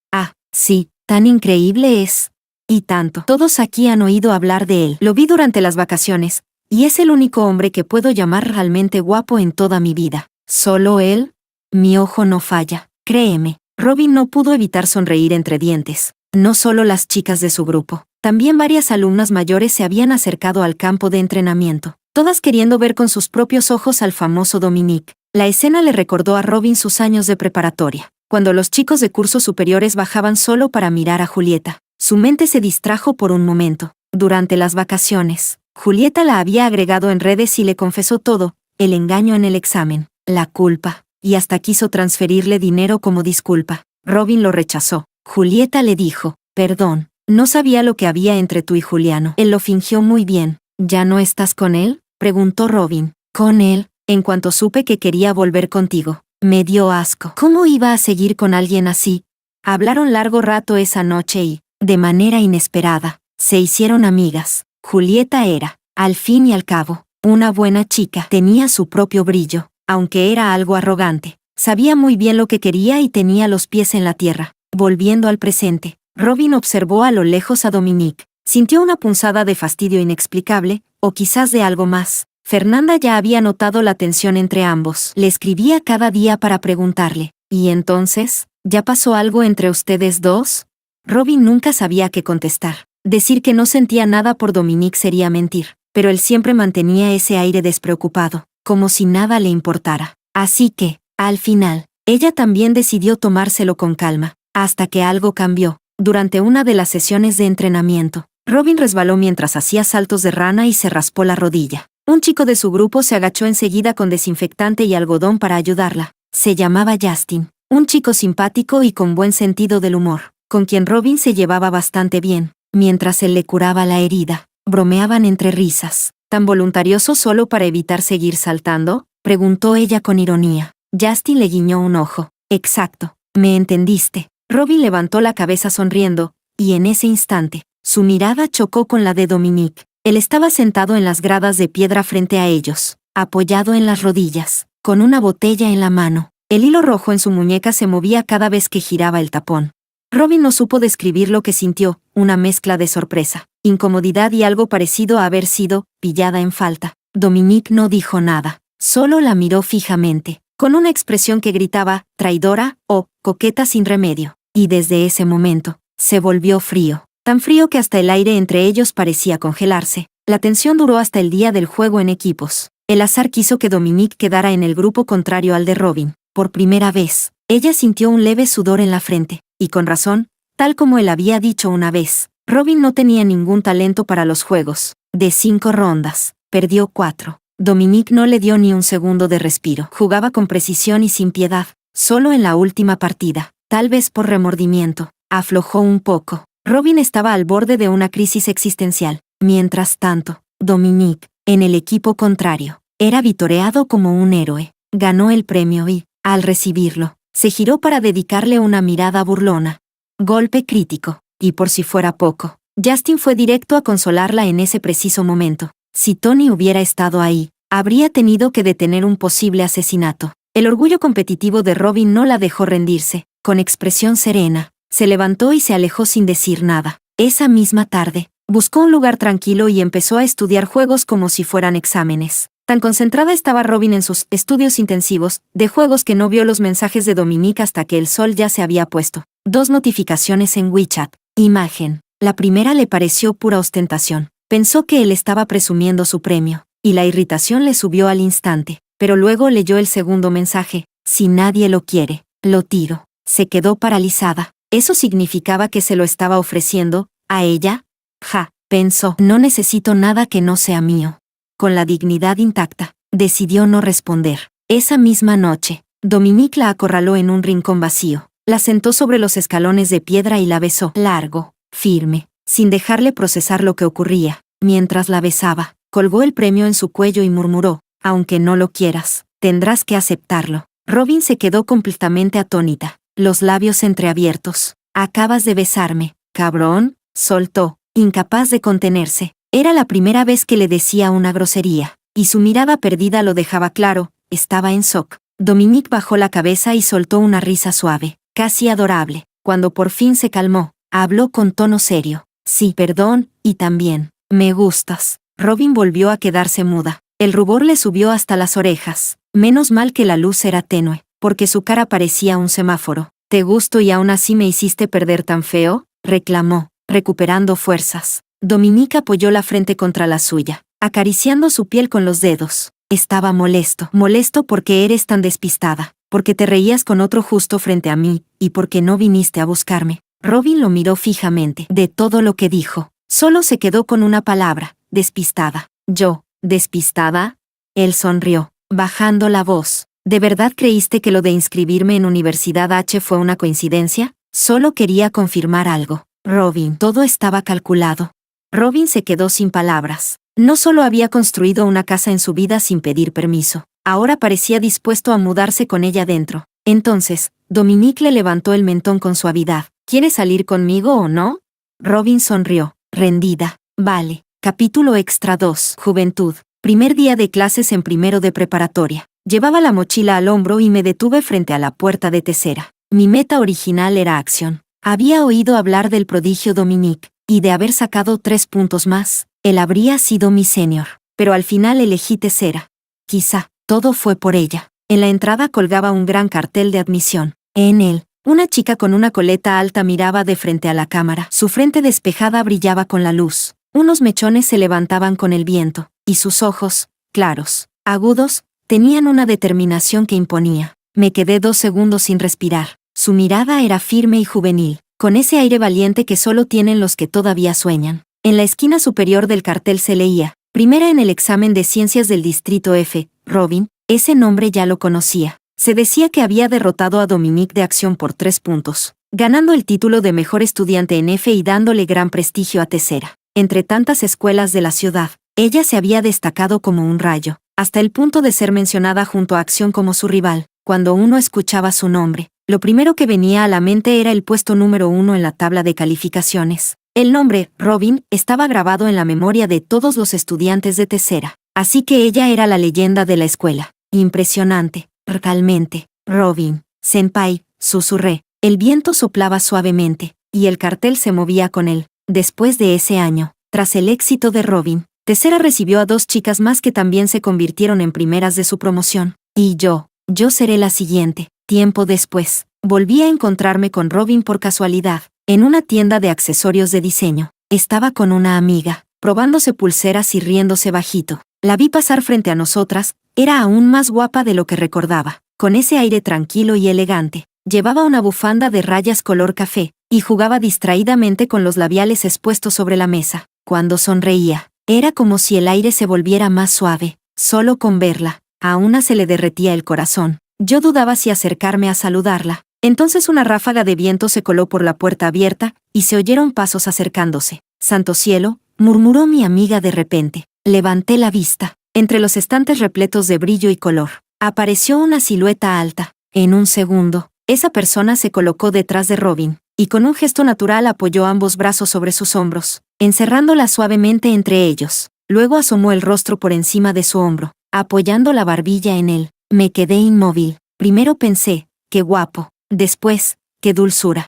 sí, tan increíble es. Y tanto. Todos aquí han oído hablar de él. Lo vi durante las vacaciones, y es el único hombre que puedo llamar realmente guapo en toda mi vida. ¿Solo él? Mi ojo no falla. Créeme. Robin no pudo evitar sonreír entre dientes. No solo las chicas de su grupo, también varias alumnas mayores se habían acercado al campo de entrenamiento, todas queriendo ver con sus propios ojos al famoso Dominique. La escena le recordó a Robin sus años de preparatoria, cuando los chicos de cursos superiores bajaban solo para mirar a Julieta. Su mente se distrajo por un momento. Durante las vacaciones, Julieta la había agregado en redes y le confesó todo, el engaño en el examen, la culpa, y hasta quiso transferirle dinero como disculpa. Robin lo rechazó. Julieta le dijo, perdón, no sabía lo que había entre tú y Juliano. Él lo fingió muy bien. ¿Ya no estás con él?, preguntó Robin. Con él, en cuanto supe que quería volver contigo. Me dio asco. ¿Cómo iba a seguir con alguien así? Hablaron largo rato esa noche y, de manera inesperada, se hicieron amigas. Julieta era, al fin y al cabo, una buena chica. Tenía su propio brillo, aunque era algo arrogante. Sabía muy bien lo que quería y tenía los pies en la tierra. Volviendo al presente, Robin observó a lo lejos a Dominique. Sintió una punzada de fastidio inexplicable, o quizás de algo más. Fernanda ya había notado la tensión entre ambos. Le escribía cada día para preguntarle, ¿y entonces? ¿Ya pasó algo entre ustedes dos? Robin nunca sabía qué contestar. Decir que no sentía nada por Dominique sería mentir, pero él siempre mantenía ese aire despreocupado, como si nada le importara. Así que, al final, ella también decidió tomárselo con calma. Hasta que algo cambió. Durante una de las sesiones de entrenamiento, Robin resbaló mientras hacía saltos de rana y se raspó la rodilla. Un chico de su grupo se agachó enseguida con desinfectante y algodón para ayudarla. Se llamaba Justin, un chico simpático y con buen sentido del humor, con quien Robin se llevaba bastante bien. Mientras él le curaba la herida, bromeaban entre risas. ¿Tan voluntarioso solo para evitar seguir saltando?, preguntó ella con ironía. Justin le guiñó un ojo. Exacto, me entendiste. Robin levantó la cabeza sonriendo, y en ese instante, su mirada chocó con la de Dominique. Él estaba sentado en las gradas de piedra frente a ellos, apoyado en las rodillas, con una botella en la mano. El hilo rojo en su muñeca se movía cada vez que giraba el tapón. Robin no supo describir lo que sintió, una mezcla de sorpresa, incomodidad y algo parecido a haber sido pillada en falta. Dominique no dijo nada, solo la miró fijamente, con una expresión que gritaba, traidora, o coqueta sin remedio. Y desde ese momento, se volvió frío, tan frío que hasta el aire entre ellos parecía congelarse. La tensión duró hasta el día del juego en equipos. El azar quiso que Dominique quedara en el grupo contrario al de Robin. Por primera vez, ella sintió un leve sudor en la frente, y con razón, tal como él había dicho una vez. Robin no tenía ningún talento para los juegos. De 5 rondas, perdió 4. Dominique no le dio ni un segundo de respiro. Jugaba con precisión y sin piedad. Solo en la última partida, tal vez por remordimiento, aflojó un poco. Robin estaba al borde de una crisis existencial. Mientras tanto, Dominique, en el equipo contrario, era vitoreado como un héroe. Ganó el premio y, al recibirlo, se giró para dedicarle una mirada burlona. Golpe crítico. Y por si fuera poco, Justin fue directo a consolarla en ese preciso momento. Si Tony hubiera estado ahí, habría tenido que detener un posible asesinato. El orgullo competitivo de Robin no la dejó rendirse. Con expresión serena, se levantó y se alejó sin decir nada. Esa misma tarde, buscó un lugar tranquilo y empezó a estudiar juegos como si fueran exámenes. Tan concentrada estaba Robin en sus estudios intensivos de juegos que no vio los mensajes de Dominique hasta que el sol ya se había puesto. 2 notificaciones en WeChat. Imagen. La primera le pareció pura ostentación. Pensó que él estaba presumiendo su premio, y la irritación le subió al instante. Pero luego leyó el segundo mensaje. Si nadie lo quiere, lo tiro. Se quedó paralizada. ¿Eso significaba que se lo estaba ofreciendo a ella? Ja, pensó. No necesito nada que no sea mío. Con la dignidad intacta, decidió no responder. Esa misma noche, Dominique la acorraló en un rincón vacío. La sentó sobre los escalones de piedra y la besó, largo, firme, sin dejarle procesar lo que ocurría. Mientras la besaba, colgó el premio en su cuello y murmuró, aunque no lo quieras, tendrás que aceptarlo. Robin se quedó completamente atónita, los labios entreabiertos. Acabas de besarme, cabrón, soltó, incapaz de contenerse. Era la primera vez que le decía una grosería, y su mirada perdida lo dejaba claro, estaba en shock. Dominique bajó la cabeza y soltó una risa suave, casi adorable. Cuando por fin se calmó, habló con tono serio. Sí, perdón, y también, me gustas. Robin volvió a quedarse muda. El rubor le subió hasta las orejas. Menos mal que la luz era tenue, porque su cara parecía un semáforo. «¿Te gusto y aún así me hiciste perder tan feo?», reclamó, recuperando fuerzas. Dominique apoyó la frente contra la suya, acariciando su piel con los dedos. Estaba molesto. Molesto porque eres tan despistada, porque te reías con otro justo frente a mí, y porque no viniste a buscarme. Robin lo miró fijamente. De todo lo que dijo, solo se quedó con una palabra: despistada. «¿Yo, despistada?». Él sonrió, bajando la voz. ¿De verdad creíste que lo de inscribirme en Universidad H fue una coincidencia? Solo quería confirmar algo. Robin, todo estaba calculado. Robin se quedó sin palabras. No solo había construido una casa en su vida sin pedir permiso, ahora parecía dispuesto a mudarse con ella dentro. Entonces, Dominique le levantó el mentón con suavidad. ¿Quieres salir conmigo o no? Robin sonrió, rendida. Vale. Capítulo extra 2. Juventud. Primer día de clases en primero de preparatoria. Llevaba la mochila al hombro y me detuve frente a la puerta de Tessera. Mi meta original era acción. Había oído hablar del prodigio Dominique, y de haber sacado 3 puntos más, él habría sido mi senior. Pero al final elegí Tessera. Quizá, todo fue por ella. En la entrada colgaba un gran cartel de admisión. En él, una chica con una coleta alta miraba de frente a la cámara. Su frente despejada brillaba con la luz. Unos mechones se levantaban con el viento, y sus ojos, claros, agudos, tenían una determinación que imponía. Me quedé 2 segundos sin respirar. Su mirada era firme y juvenil, con ese aire valiente que solo tienen los que todavía sueñan. En la esquina superior del cartel se leía: primera en el examen de ciencias del distrito F, Robin. Ese nombre ya lo conocía. Se decía que había derrotado a Dominique de acción por 3 puntos, ganando el título de mejor estudiante en F y dándole gran prestigio a Tessera. Entre tantas escuelas de la ciudad, ella se había destacado como un rayo, hasta el punto de ser mencionada junto a Acción como su rival. Cuando uno escuchaba su nombre, lo primero que venía a la mente era el puesto número 1 en la tabla de calificaciones. El nombre, Robin, estaba grabado en la memoria de todos los estudiantes de Tessera. Así que ella era la leyenda de la escuela. Impresionante, realmente. Robin, senpai, susurré. El viento soplaba suavemente, y el cartel se movía con él. Después de ese año, tras el éxito de Robin, Tessera recibió a 2 chicas más que también se convirtieron en primeras de su promoción. Y yo seré la siguiente. Tiempo después, volví a encontrarme con Robin por casualidad, en una tienda de accesorios de diseño. Estaba con una amiga, probándose pulseras y riéndose bajito. La vi pasar frente a nosotras. Era aún más guapa de lo que recordaba, con ese aire tranquilo y elegante. Llevaba una bufanda de rayas color café, y jugaba distraídamente con los labiales expuestos sobre la mesa. Cuando sonreía, era como si el aire se volviera más suave. Solo con verla, a una se le derretía el corazón. Yo dudaba si acercarme a saludarla. Entonces una ráfaga de viento se coló por la puerta abierta, y se oyeron pasos acercándose. «Santo cielo», murmuró mi amiga de repente. Levanté la vista. Entre los estantes repletos de brillo y color, apareció una silueta alta. En un segundo, esa persona se colocó detrás de Robin, y con un gesto natural apoyó ambos brazos sobre sus hombros, encerrándola suavemente entre ellos. Luego asomó el rostro por encima de su hombro, apoyando la barbilla en él. Me quedé inmóvil. Primero pensé, qué guapo. Después, qué dulzura.